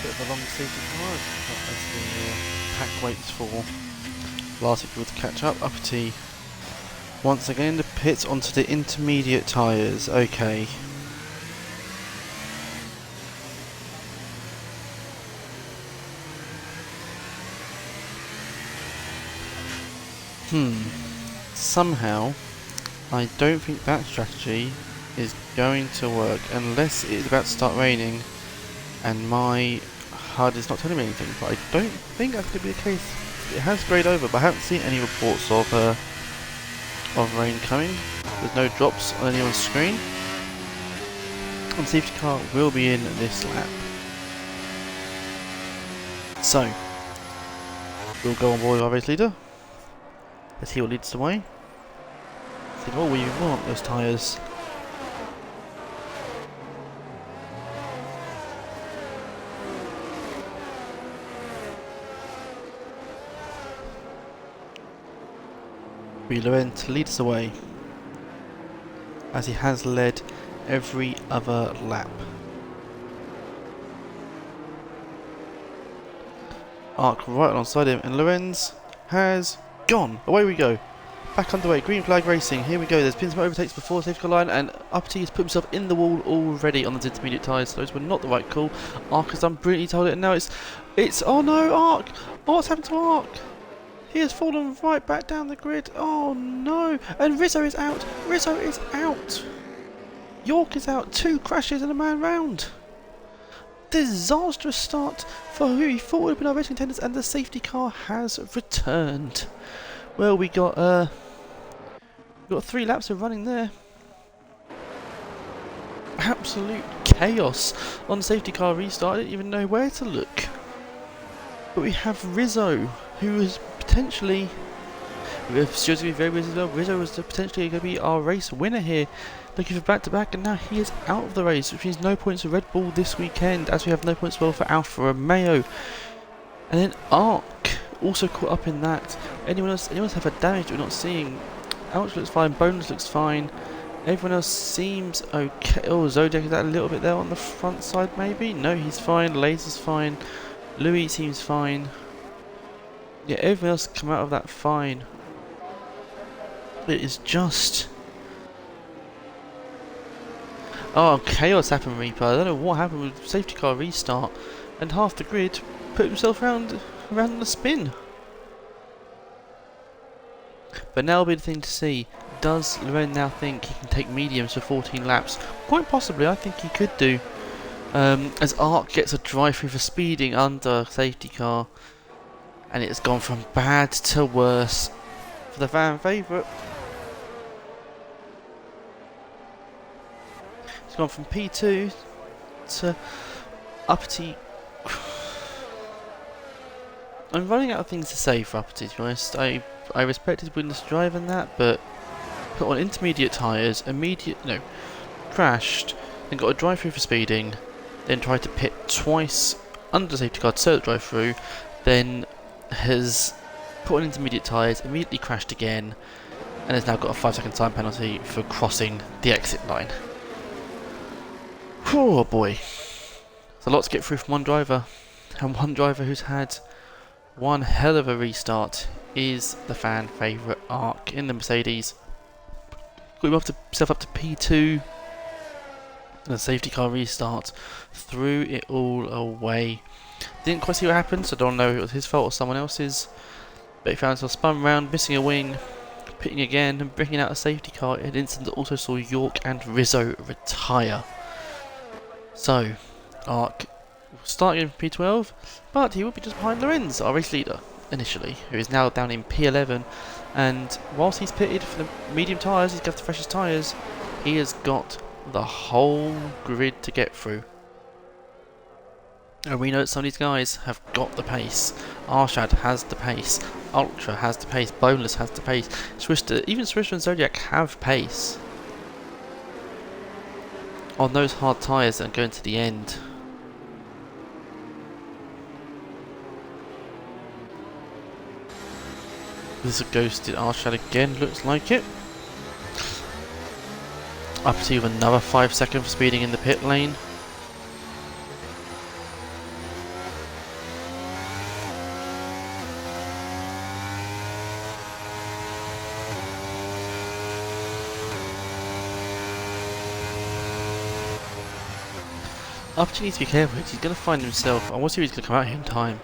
Bit of a long safety car as the pack waits for last people to catch up. Uppity once again the pits onto the intermediate tyres. Okay. Somehow, I don't think that strategy is going to work unless it's about to start raining and my HUD is not telling me anything, but I don't think that's going to be the case. It has grayed over, but I haven't seen any reports of rain coming. There's no drops on anyone's screen. And safety car will be in this lap. So, we'll go on board with our race leader. Let's see what leads the way. See, oh, we want those tyres. Laurent leads the way, as he has led every other lap. Arc right alongside him, and Lorenz has gone. Away we go. Back underway. Green flag racing. Here we go. There's been some overtakes before safety car line, and Uppity has put himself in the wall already on the intermediate tyres. Those were not the right call. Arc has done brilliantly, told it, and now it's oh no, Arc! Oh, what's happened to Arc? He has fallen right back down the grid. Oh no! And Rizzo is out. Rizzo is out. York is out. 2 crashes and a man round. Disastrous start for who he thought would have been our racing contenders, and the safety car has returned. Well, we got 3 laps of running there. Absolute chaos on the safety car restart. I didn't even know where to look. But we have Rizzo, who is potentially, if to be very busy as well, Rizzo was potentially going to be our race winner here, looking for back-to-back, and now he is out of the race, which means no points for Red Bull this weekend, as we have no points as well for Alfa Romeo. And then Arc also caught up in that. Anyone else have a damage that we're not seeing? Ouch looks fine, Bonus looks fine, everyone else seems okay. Oh, Zodiac is that a little bit there on the front side maybe? No, he's fine, Laser's fine, Louis seems fine. Yeah, everyone else come out of that fine. It is just... oh, chaos happened, Reaper. I don't know what happened with safety car restart, and half the grid put himself around the spin. But now will be the thing to see. Does Loren now think he can take mediums for 14 laps? Quite possibly, I think he could do. As Arc gets a drive-through for speeding under safety car. And it's gone from bad to worse for the fan favourite. It's gone from P2 to Uppity. I'm running out of things to say for Uppity, to be honest. I respect his willingness to drive and that, but put on intermediate tyres, crashed, then got a drive-through for speeding, then tried to pit twice under the safety car to serve the drive-through, then has put on intermediate tyres, immediately crashed again, and has now got a 5-second time penalty for crossing the exit line. Oh boy. There's a lot to get through from one driver, and one driver who's had one hell of a restart is the fan favourite Arc in the Mercedes. Got himself up to P2, and the safety car restart threw it all away. Didn't quite see what happened, so I don't know if it was his fault or someone else's, but he found himself spun round, missing a wing, pitting again and bringing out a safety car in an incident that also saw York and Rizzo retire. So, Arc starting in P12, but he will be just behind Lorenz, our race leader, initially, who is now down in P11, and whilst he's pitted for the medium tyres, he's got the freshest tyres, he has got the whole grid to get through. And we know that some of these guys have got the pace. Arshad has the pace, Ultra has the pace, Boneless has the pace, even Swister and Zodiac have pace on those hard tyres that are going to the end. This is a ghosted Arshad again, looks like it. Up to another 5 seconds for speeding in the pit lane. Uppity needs to be careful, he's going to find himself, I want to see if he's going to come out here in time,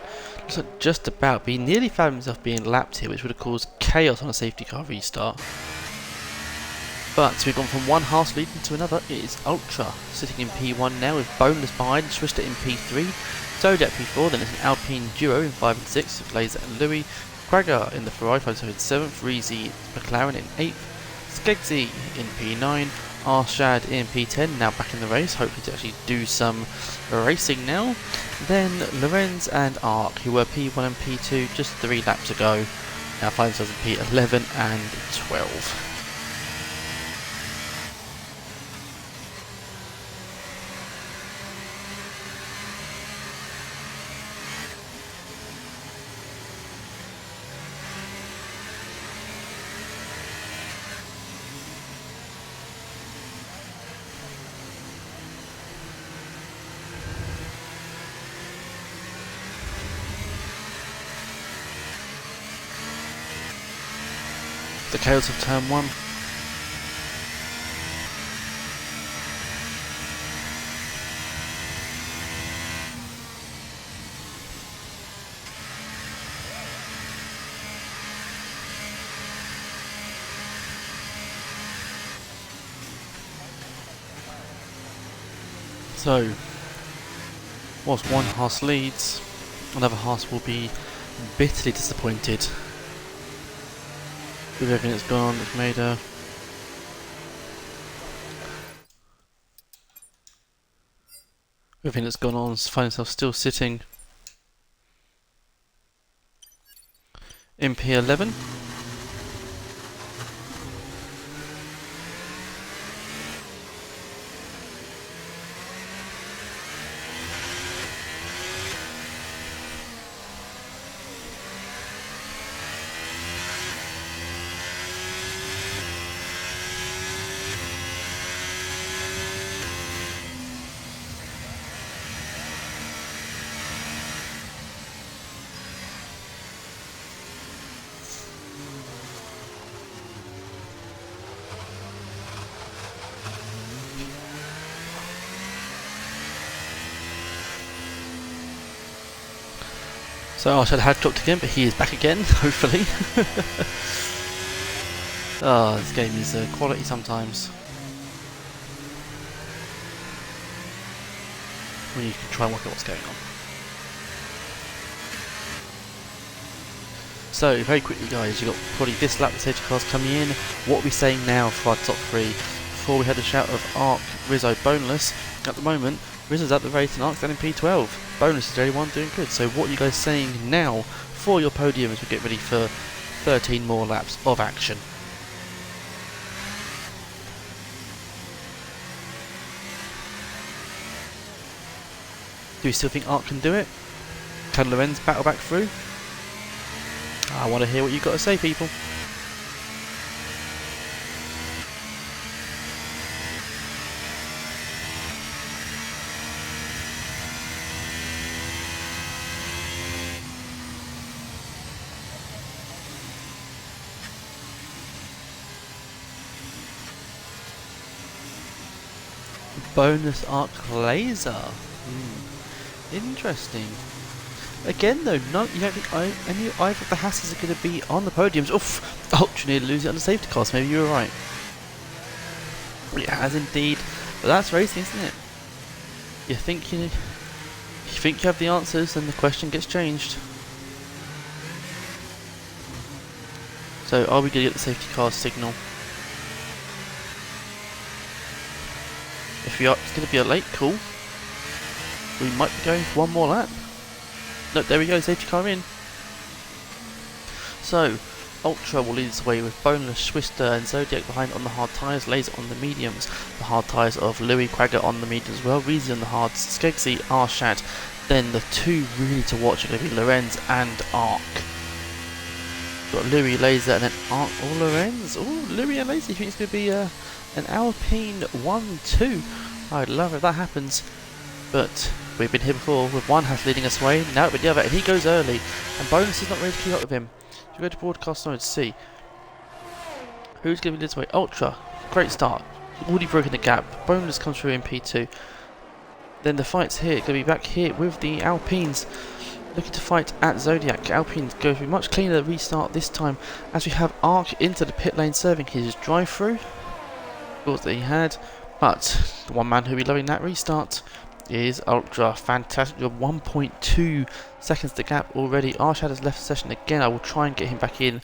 So just about, but he nearly found himself being lapped here, which would have caused chaos on a safety car restart. But we've gone from one Haas lead into another. It is Ultra sitting in P1 now with Boneless behind, Swister in P3, Zodiac P4, then it's an Alpine duo in 5 and 6 with Laser and Louis, Quagga in the Ferrari 5 in 7th, Reezy McLaren in 8th, Skegsy in P9, Arshad in P10, now back in the race, hopefully to actually do some racing now. Then Lorenz and Ark, who were P1 and P2 just 3 laps ago, now find themselves in P11 and 12. The chaos of turn 1. So, whilst one Haas leads, another Haas will be bitterly disappointed with everything that's gone on. It's made everything that's gone on, find himself still sitting in P11. So Arshad had dropped again, but he is back again, hopefully. Oh, this game is quality sometimes. When you can try and work out what's going on. So, very quickly guys, you've got probably this lap the safety cars coming in. What are we saying now for our top 3? Before we had the shout of Ark, Rizzo, Boneless. At the moment, Rizzo's at the race and Ark's down in P12. Bonus is the only one doing good. So what are you guys saying now for your podium as we get ready for 13 more laps of action? Do you still think Ark can do it? Can Lorenz battle back through? I want to hear what you've got to say, people. Bonus Arc Laser. Interesting. Again though, no, you don't think either of the Hasses are going to be on the podiums. Oof! Ultra nearly lose it on the safety cars. Maybe you were right. It has indeed. But that's racing, isn't it? You think you have the answers, and the question gets changed. So, are we going to get the safety car signal? If we are, it's going to be a late call. We might be going for one more lap. Look, there we go, safety car in. So, Ultra will lead us away with Boneless, Twister and Zodiac behind on the hard tyres, Laser on the mediums, the hard tyres of Louis, Quagga on the mediums as well, Reezy on the hards, Skegsy, Arshad. Then the two really to watch are going to be Lorenz and Ark. Got Louis, Laser and then Ark or Lorenz. Oh, Louis and Laser, you think it's going to be an Alpine 1-2. I'd love it if that happens. But we've been here before with one Haas leading us away, now with the other, and he goes early. And Bonus is not ready to keep up with him. So we go to broadcast now to see who's going to be this way. Ultra, great start. Already broken the gap. Bonus comes through in P2. Then the fight's here, going to be back here with the Alpines. looking to fight at Zodiac. Alpine goes with a much cleaner restart this time, as we have Arc into the pit lane serving his drive-through. Thought that he had, but the one man who will be loving that restart is Ultra. Fantastic. You're 1.2 seconds to gap already. Arshad has left the session again. I will try and get him back in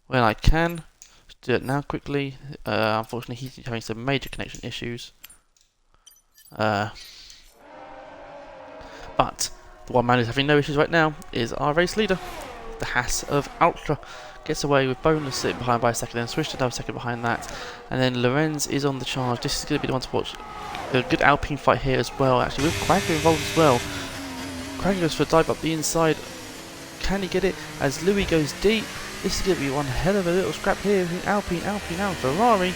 when I can. Let's do it now quickly. Unfortunately, he's having some major connection issues. But the one man who's having no issues right now is our race leader, the Haas of Ultra. Gets away with Boneless sitting behind by a second, then switched another second behind that. And then Lorenz is on the charge. This is going to be the one to watch. A good Alpine fight here as well, actually, with Quagga involved as well. Quagga goes for a dive up the inside. Can he get it? As Louis goes deep. This is going to be one hell of a little scrap here between Alpine and Ferrari.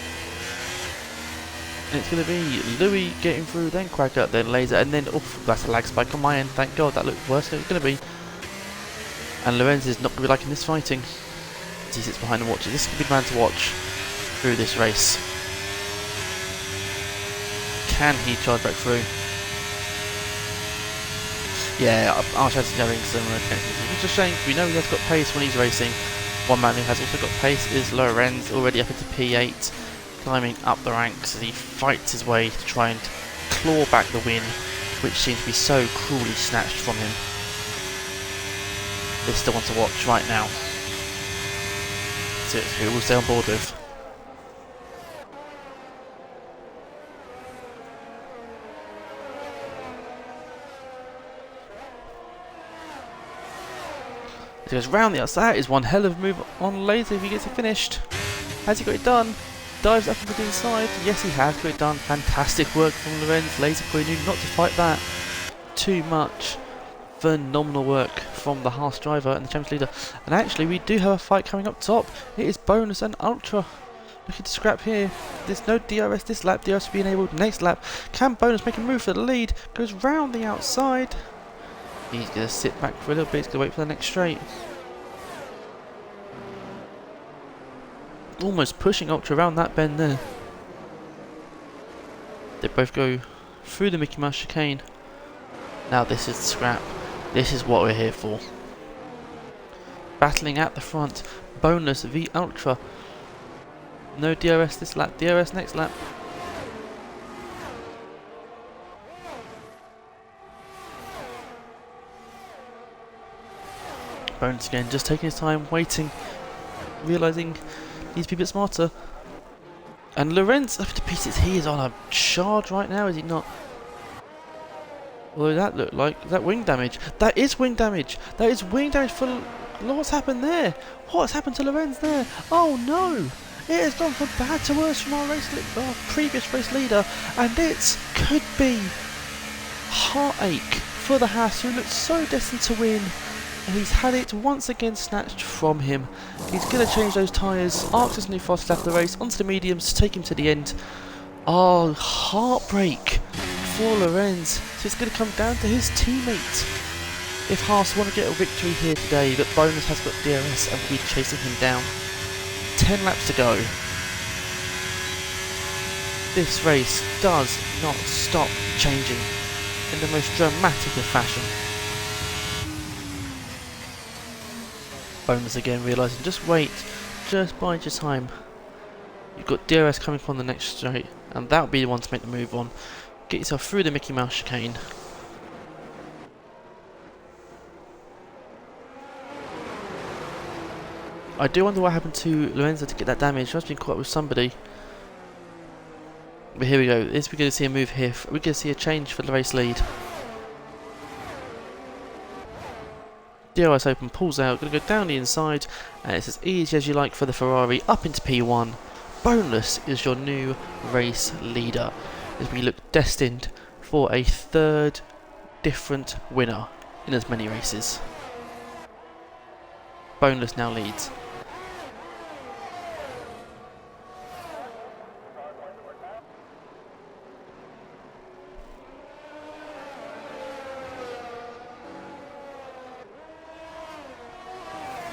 And it's going to be Louis getting through, then Quagga, then Laser, and then, oof, that's a lag spike on my end. Thank God, that looked worse than it was going to be. And Lorenz is not going to be liking this fighting. As he sits behind and watches. This is going to be the man to watch through this race. Can he charge back through? Yeah, Arshad's having some connections. It's a shame, we know he has got pace when he's racing. One man who has also got pace is Lorenz, already up into P8, climbing up the ranks as he fights his way to try and claw back the win, which seems to be so cruelly snatched from him. This is the one to watch right now. So who we'll stay on board with. As he goes round the outside, that is one hell of a move on Laser if he gets it finished. Has he got it done? Dives up into the inside. Yes, he has got it done. Fantastic work from Lorenz. Laser probably knew not to fight that too much. Phenomenal work from the Haas driver and the Champions leader. And actually, we do have a fight coming up top. It is Bonus and Ultra. Looking to scrap here. There's no DRS this lap. DRS will be enabled next lap. Can Bonus make a move for the lead? Goes round the outside. He's going to sit back for a little bit. He's going to wait for the next straight. Almost pushing Ultra around that bend there. They both go through the Mickey Mouse chicane. Now this is the scrap. This is what we're here for. Battling at the front. Bonus v Ultra. No DRS this lap. DRS next lap. Bonus again, just taking his time, waiting, realising he needs to be a bit smarter. And Lorenz up to pieces. He is on a charge right now, is he not? Although that looked like, is that wing damage? That is wing damage! That is wing damage for... What's happened there? What's happened to Lorenz there? Oh no! It has gone from bad to worse from our previous race leader, and it could be heartache for the Haas, who looked so destined to win. And he's had it once again snatched from him. He's going to change those tyres. Arcs is new fast left the race onto the mediums to take him to the end. Oh, heartbreak for Lorenz. So it's going to come down to his teammate. If Haas want to get a victory here today, but Bonus has got DRS and will be chasing him down. 10 laps to go. This race does not stop changing in the most dramatic of fashion. Bonus again, realising just wait, just bide your time. You've got DRS coming from the next straight, and that'll be the one to make the move on. Get yourself through the Mickey Mouse chicane. I do wonder what happened to Lorenzo to get that damage. He must have been caught up with somebody. But here we go. We're going to see a move here. We're going to see a change for the race lead. DRS open, pulls out, going to go down the inside, and it's as easy as you like for the Ferrari up into P1. Boneless is your new race leader, as we look destined for a third different winner in as many races. Boneless now leads.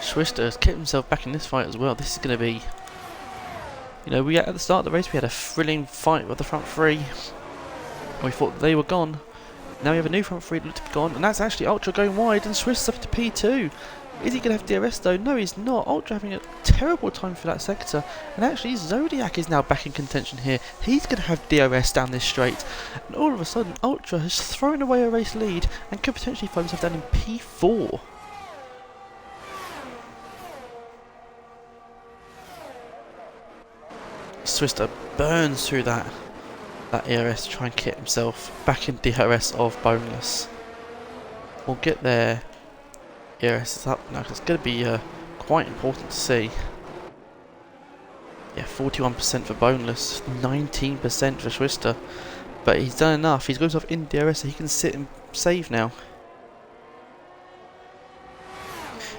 Schwister has kept himself back in this fight as well. This is going to be... You know, at the start of the race we had a thrilling fight with the front three. And we thought they were gone. Now we have a new front three that looked to be gone, and that's actually Ultra going wide, and Swiss up to P2. Is he going to have DRS though? No, he's not. Ultra having a terrible time for that sector, and actually Zodiac is now back in contention here. He's going to have DRS down this straight, and all of a sudden Ultra has thrown away a race lead and could potentially find himself down in P4. Swister burns through that ERS to try and get himself back in DRS of boneless. We'll get there. ERS is up now, 'cause it's going to be quite important to see. Yeah, 41% for boneless, 19% for Swister. But he's done enough. He's got himself in DRS so he can sit and save now.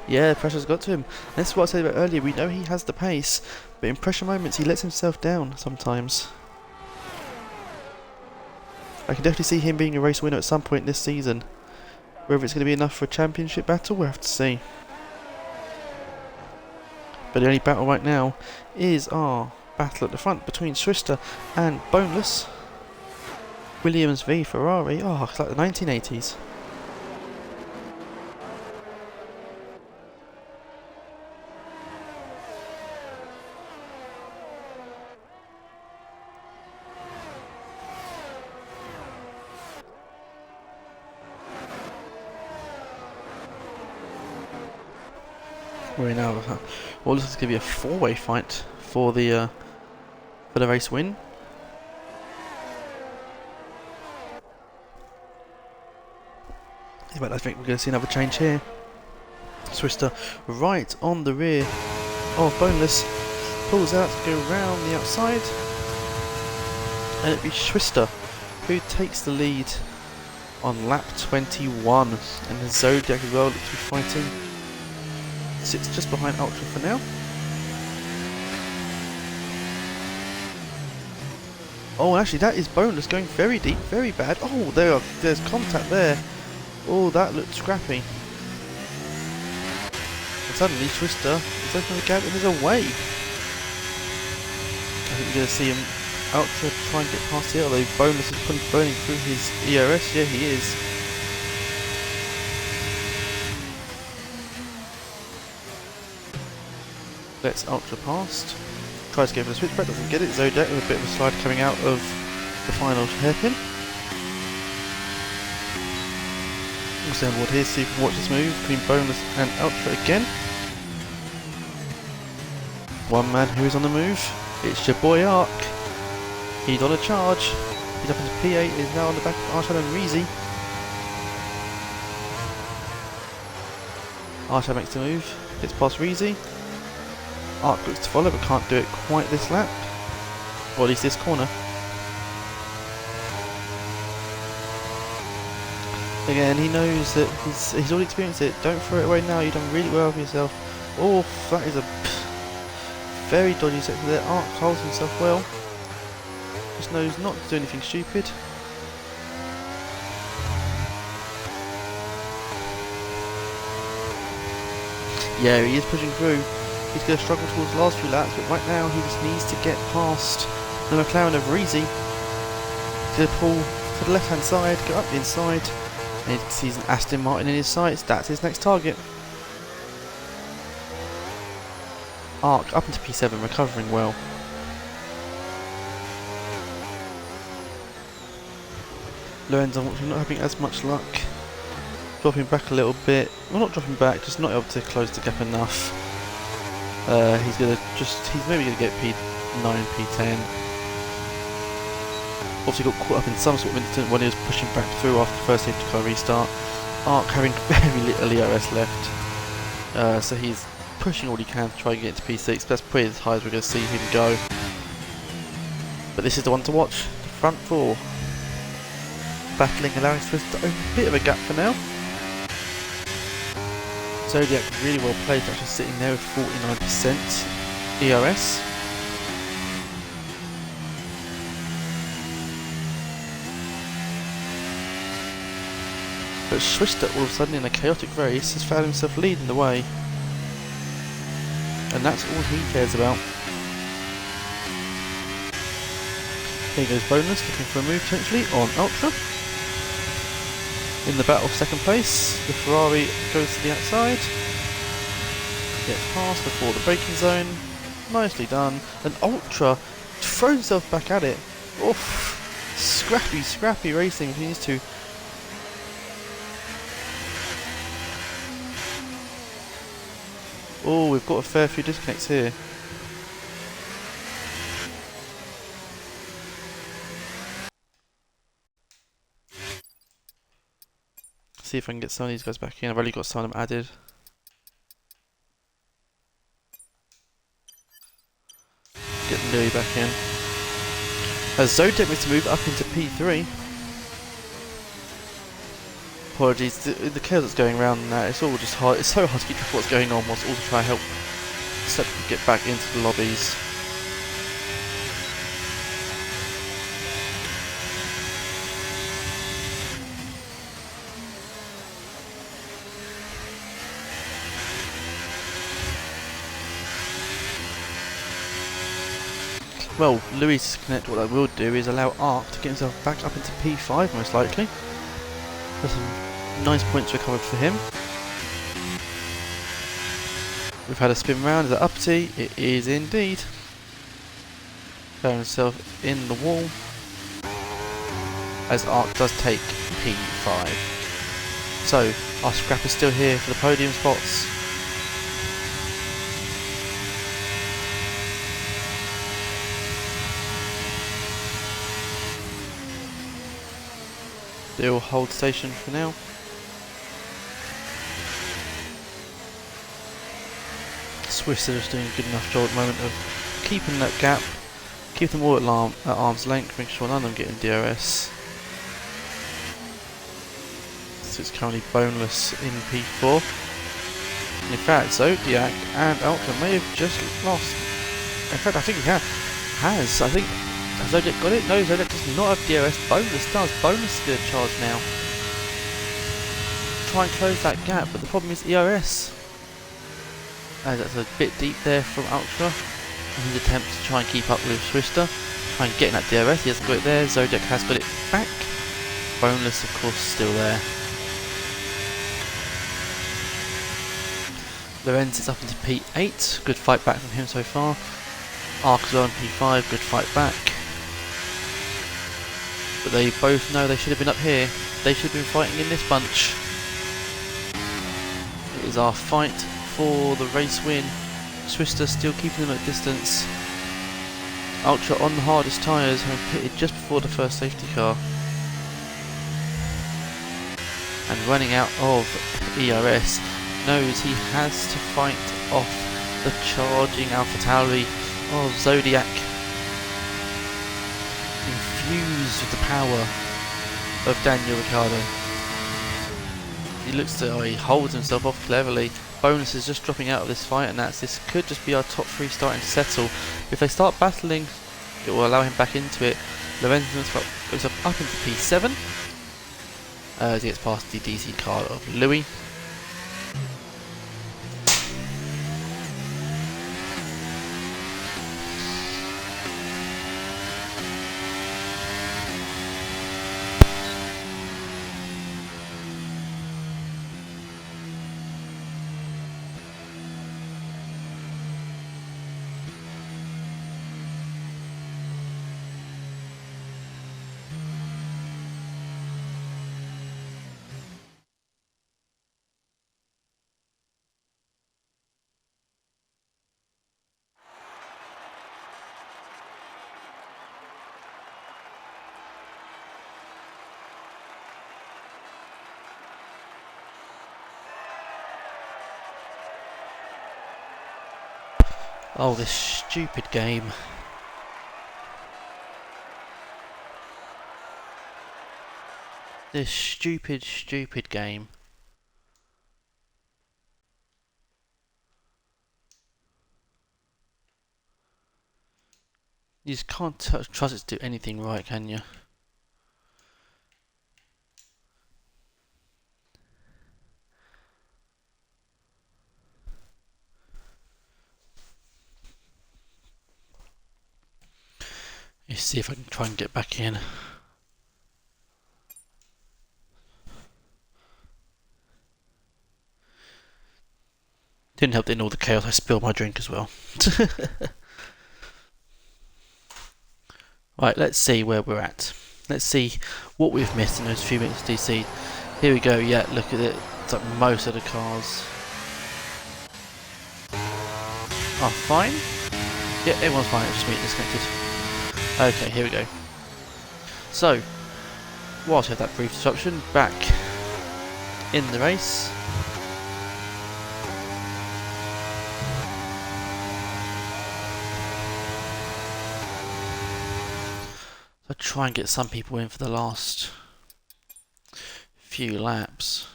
Yeah, the pressure's got to him. And this is what I said about earlier. We know he has the pace, but in pressure moments he lets himself down sometimes. I can definitely see him being a race winner at some point this season. Whether it's going to be enough for a championship battle, we'll have to see. But the only battle right now is our battle at the front between Swister and Boneless. Williams v Ferrari. Oh, it's like the 1980s. We're now, well, this is going to be a four-way fight for the race win. But I think we're going to see another change here. Swister right on the rear of Boneless, pulls out to go round the outside, and it'll be Swister who takes the lead on lap 21, and the Zodiac as well looks to be fighting. Sits just behind Ultra for now. Oh, actually that is Boneless going very deep, very bad. Oh, there's contact there. Oh, that looked scrappy. And suddenly Twister is opening the gap and is away. I think we're going to see him Ultra try and get past here, although Boneless is burning through his ERS. Yeah, he is. Let's Ultra past. Tries to go for the switchback, doesn't get it. Zodiac with a bit of a slide coming out of the final hairpin. Also on board here, so you can watch this move between Boneless and Ultra again. One man who is on the move. It's your boy Ark. He's on a charge. He's up into P8, is now on the back of Arshad and Reezy. Arshad makes the move, gets past Reezy. Ark looks to follow but can't do it quite this lap, or at least this corner. Again, he knows that he's already experienced it. Don't throw it away now, you've done really well for yourself. Oh, that is a very dodgy sector there. Ark holds himself well. Just knows not to do anything stupid. Yeah, he is pushing through. He's going to struggle towards the last few laps, but right now he just needs to get past the McLaren of Reezy. He's going to pull to the left hand side, go up the inside, and he sees an Aston Martin in his sights. That's his next target. Ark up into P7, recovering well. Lorenz unfortunately not having as much luck. Dropping back a little bit. Well, not dropping back, just not able to close the gap enough. He's maybe gonna get P9, P10. Obviously got caught up in some sort of incident when he was pushing back through after the first safety car restart. Ark having very little ERS left, so he's pushing all he can to try and get into P6. That's pretty as high as we're going to see him go. But this is the one to watch. The front four battling, allowing Swiss to open a bit of a gap for now. Zodiac really well played, actually sitting there with 49% ERS. But Swister, all of a sudden in a chaotic race, has found himself leading the way. And that's all he cares about. Here goes Boneless, looking for a move potentially on Ultra. In the battle for second place, the Ferrari goes to the outside, gets past before the braking zone, nicely done. An Ultra throws himself back at it. Oof, scrappy racing between these two. Oh, we've got a fair few disconnects here. See if I can get some of these guys back in. I've only got some of them added. Get Louis back in. As Zodiac makes a move up into P3. Apologies, the chaos that's going around now, it's all just hard. It's so hard to keep track of what's going on whilst also trying to help get back into the lobbies. Well, Louis disconnect, what I will do is allow Ark to get himself back up into P5 most likely. There's some nice points recovered for him. We've had a spin round, is that uppity? It is indeed. Found himself in the wall. As Ark does take P5. So, our scrap is still here for the podium spots. They'll hold station for now. Swiss are just doing a good enough job at the moment of keeping that gap, keep them all at arm's length, making sure none of them get in DRS. So it's currently boneless in P4. In fact, Zodiac and Ultra may have just lost. In fact, I think he has. I think, has Zodiac got it? No, Zodiac does not have DRS. Boneless does. Boneless is going to charge now. Try and close that gap, but the problem is ERS. That's a bit deep there from Ultra. His attempt to try and keep up with Swister. Try and get in that DRS. He hasn't got it there. Zodiac has got it back. Boneless, of course, still there. Lorenz is up into P8. Good fight back from him so far. Ark is on P5. Good fight back. But they both know they should have been up here. They should have been fighting in this bunch. It is our fight for the race win. Swister still keeping them at distance. Ultra on the hardest tyres, having pitted just before the first safety car. And running out of ERS, knows he has to fight off the charging AlphaTauri of Zodiac. Infused with the power of Daniel Ricciardo. He looks to, he holds himself off cleverly. Bonus is just dropping out of this fight, and this could just be our top 3 starting to settle. If they start battling, it will allow him back into it. Lorenz goes up into P7 as he gets past the DC car of Louis. Oh, this stupid game. This stupid game. You just can't trust it to do anything right, can you? Let's see if I can try and get back in. Didn't help that in all the chaos I spilled my drink as well. Right, let's see where we're at. Let's see what we've missed in those few minutes of DC. Here we go, yeah, look at it. It's like most of the cars are fine. Yeah, everyone's fine, it's just me disconnected. Okay, here we go. So, whilst we have that brief disruption, back in the race. I'll try and get some people in for the last few laps.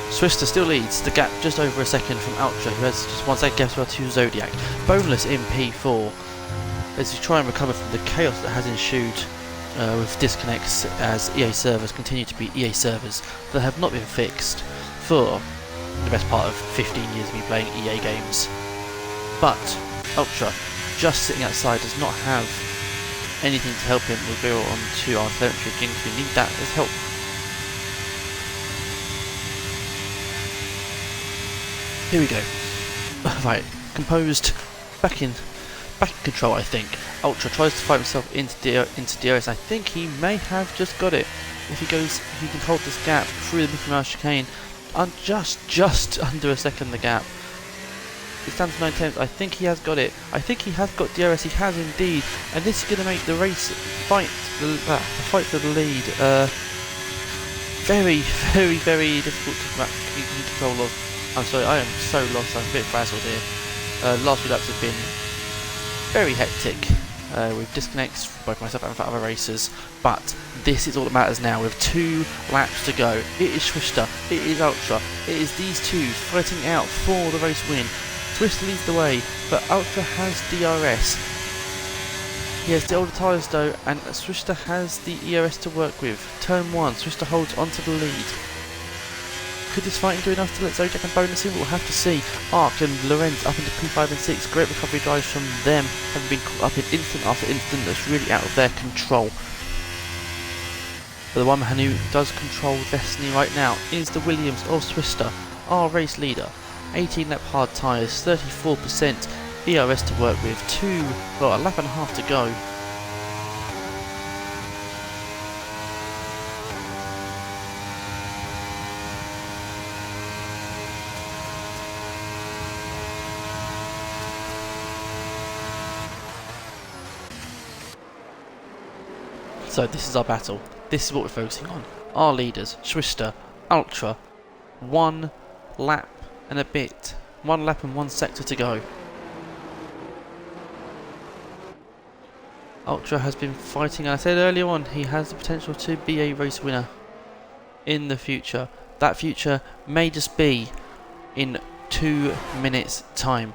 Swister still leads the gap just over a second from Ultra, who has just one second gap to Zodiac. Boneless in P4 as we try and recover from the chaos that has ensued with disconnects as EA servers continue to be EA servers that have not been fixed for the best part of 15 years of me playing EA games. But Ultra, just sitting outside, does not have anything to help him. We'll go on to our telemetry again if we need that as help. Here we go. Right, composed, back in control. I think Ultra tries to fight himself into DRS. I think he may have just got it. If he can hold this gap through the Mickey Mouse chicane, just under a second the gap. It's down to 9 tenths. I think he has got it. I think he has got DRS. He has indeed, and this is going to make the race fight the fight for the lead very difficult to keep control of. I'm sorry, I am so lost. I'm a bit frazzled here. Last few laps have been very hectic with disconnects for both myself and for other racers, but this is all that matters now. With 2 laps to go, it is Swister, it is Ultra, it is these two fighting out for the race win. Swister leads the way, but Ultra has DRS. He has the older tyres though, and Swister has the ERS to work with. Turn 1, Swister holds onto the lead. Could this fighting do enough to let Zodiac and Bonus in? We'll have to see. Arc and Lorenz up into P5 and 6. Great recovery drives from them, having been caught up in instant after instant that's really out of their control. But the one man who does control destiny right now is the Williams of Swister, our race leader. 18 lap hard tyres, 34% ERS to work with, a lap and a half to go. So this is our battle. This is what we're focusing on. Our leaders, Swister, Ultra, 1 lap and a bit. 1 lap and 1 sector to go. Ultra has been fighting, and I said earlier on, he has the potential to be a race winner in the future. That future may just be in 2 minutes time.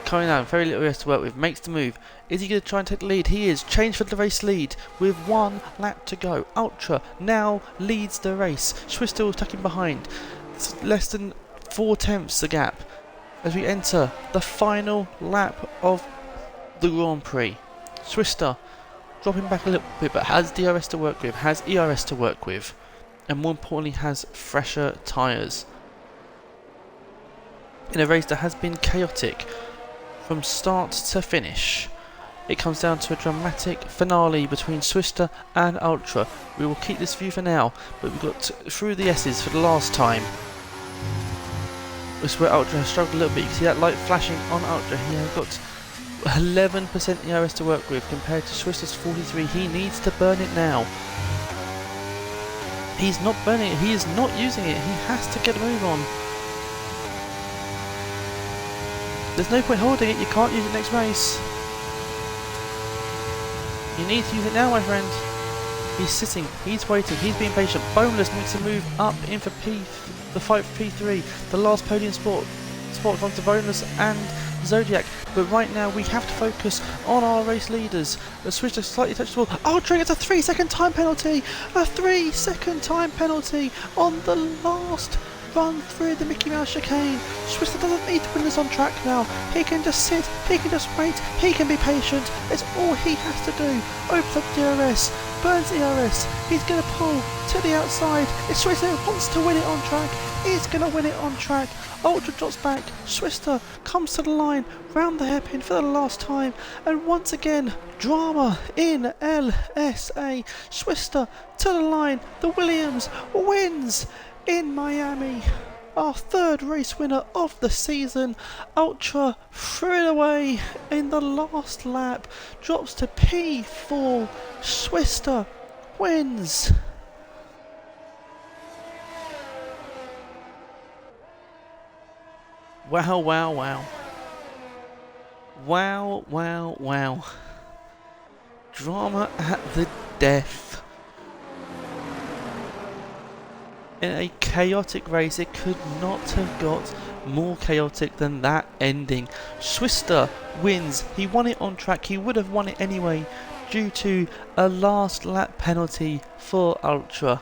Coming down, very little rest to work with, makes the move. Is he going to try and take the lead? He is. Change for the race lead with 1 lap to go. Ultra now leads the race. Swiss still tucking behind. It's less than 4 tenths the gap as we enter the final lap of the Grand Prix. Swister dropping back a little bit, but has DRS to work with, has ERS to work with, and more importantly has fresher tyres. In a race that has been chaotic from start to finish, it comes down to a dramatic finale between Swister and Ultra. We will keep this view for now, but we've got through the S's for the last time. This is where Ultra has struggled a little bit. You can see that light flashing on Ultra. He has got 11% ERS to work with compared to Swister's 43. He needs to burn it now. He's not burning it. He is not using it. He has to get a move on. There's no point holding it. You can't use it next race. You need to use it now, my friend. He's sitting. He's waiting. He's being patient. Boneless makes a move up in for the fight for P3. The last podium spot comes to Boneless and Zodiac. But right now we have to focus on our race leaders. The switch has slightly touched the ball. Ultra gets a 3-second time penalty. A 3-second time penalty on the last run through the Mickey Mouse chicane. Swister doesn't need to win this on track now. He can just sit, he can just wait, he can be patient. It's all he has to do. Opens up DRS, burns ERS. He's going to pull to the outside. If Swister wants to win it on track, he's going to win it on track. Ultra drops back. Swister comes to the line, round the hairpin for the last time. And once again, drama in LSA. Swister to the line. The Williams wins in Miami. Our third race winner of the season. Ultra threw it away in the last lap. Drops to P4. Swister wins. Wow, wow, wow. Wow, wow, wow. Drama at the death. In a chaotic race, it could not have got more chaotic than that ending. Swister wins. He won it on track. He would have won it anyway due to a last lap penalty for Ultra.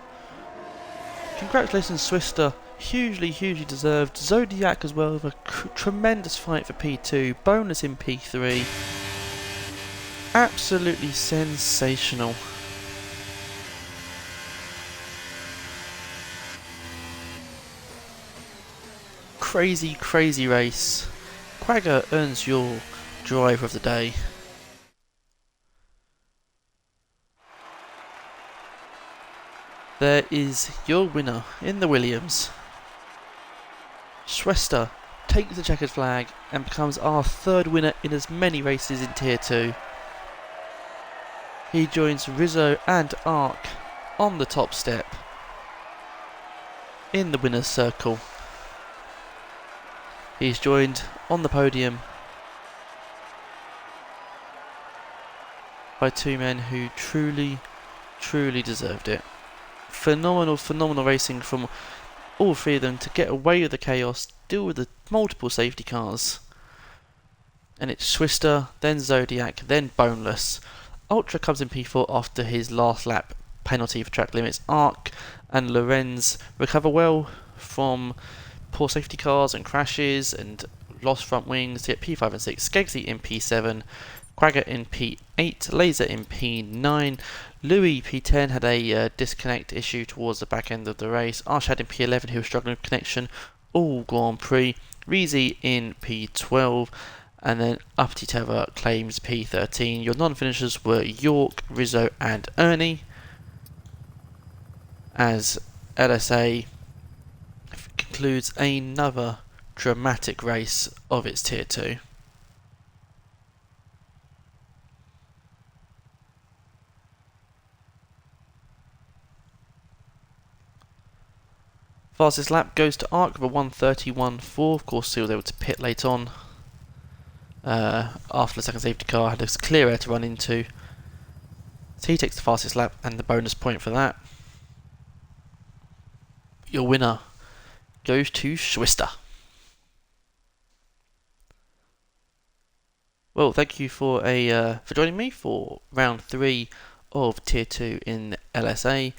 Congratulations, Swister. Hugely deserved. Zodiac as well with a tremendous fight for P2. Bonus in P3. Absolutely sensational. Crazy race. Quagga earns your driver of the day. There is your winner in the Williams. Swister takes the checkered flag and becomes our third winner in as many races in Tier 2. He joins Rizzo and Ark on the top step in the winner's circle. He's joined on the podium by two men who truly deserved it. Phenomenal racing from all three of them to get away with the chaos, deal with the multiple safety cars. And it's Swister, then Zodiac, then Boneless. Ultra comes in P4 after his last lap penalty for track limits. Ark and Lorenz recover well from poor safety cars and crashes and lost front wings to get P5 and 6. Skeggsy in P7, Quagga in P8, Laser in P9, Louis P10 had a disconnect issue towards the back end of the race. Arshad in P11 who was struggling with connection all Grand Prix, Reezy in P12 and then Uppity Tether claims P13. Your non-finishers were York, Rizzo and Ernie as LSA concludes another dramatic race of its Tier 2. Fastest lap goes to Ark with a 1:31.4. Of course, he was able to pit late on after the second safety car had a clear air to run into. So he takes the fastest lap and the bonus point for that. Your winner goes to Swister. Well, thank you for joining me for round 3 of Tier 2 in LSA.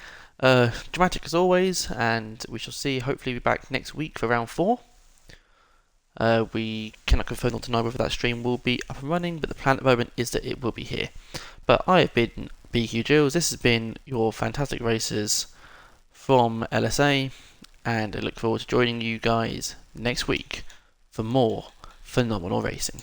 Dramatic as always, and we shall see. Hopefully, be back next week for round 4. We cannot confirm or deny whether that stream will be up and running, but the plan at the moment is that it will be here. But I have been BQ Jules. This has been your fantastic races from LSA, and I look forward to joining you guys next week for more phenomenal racing.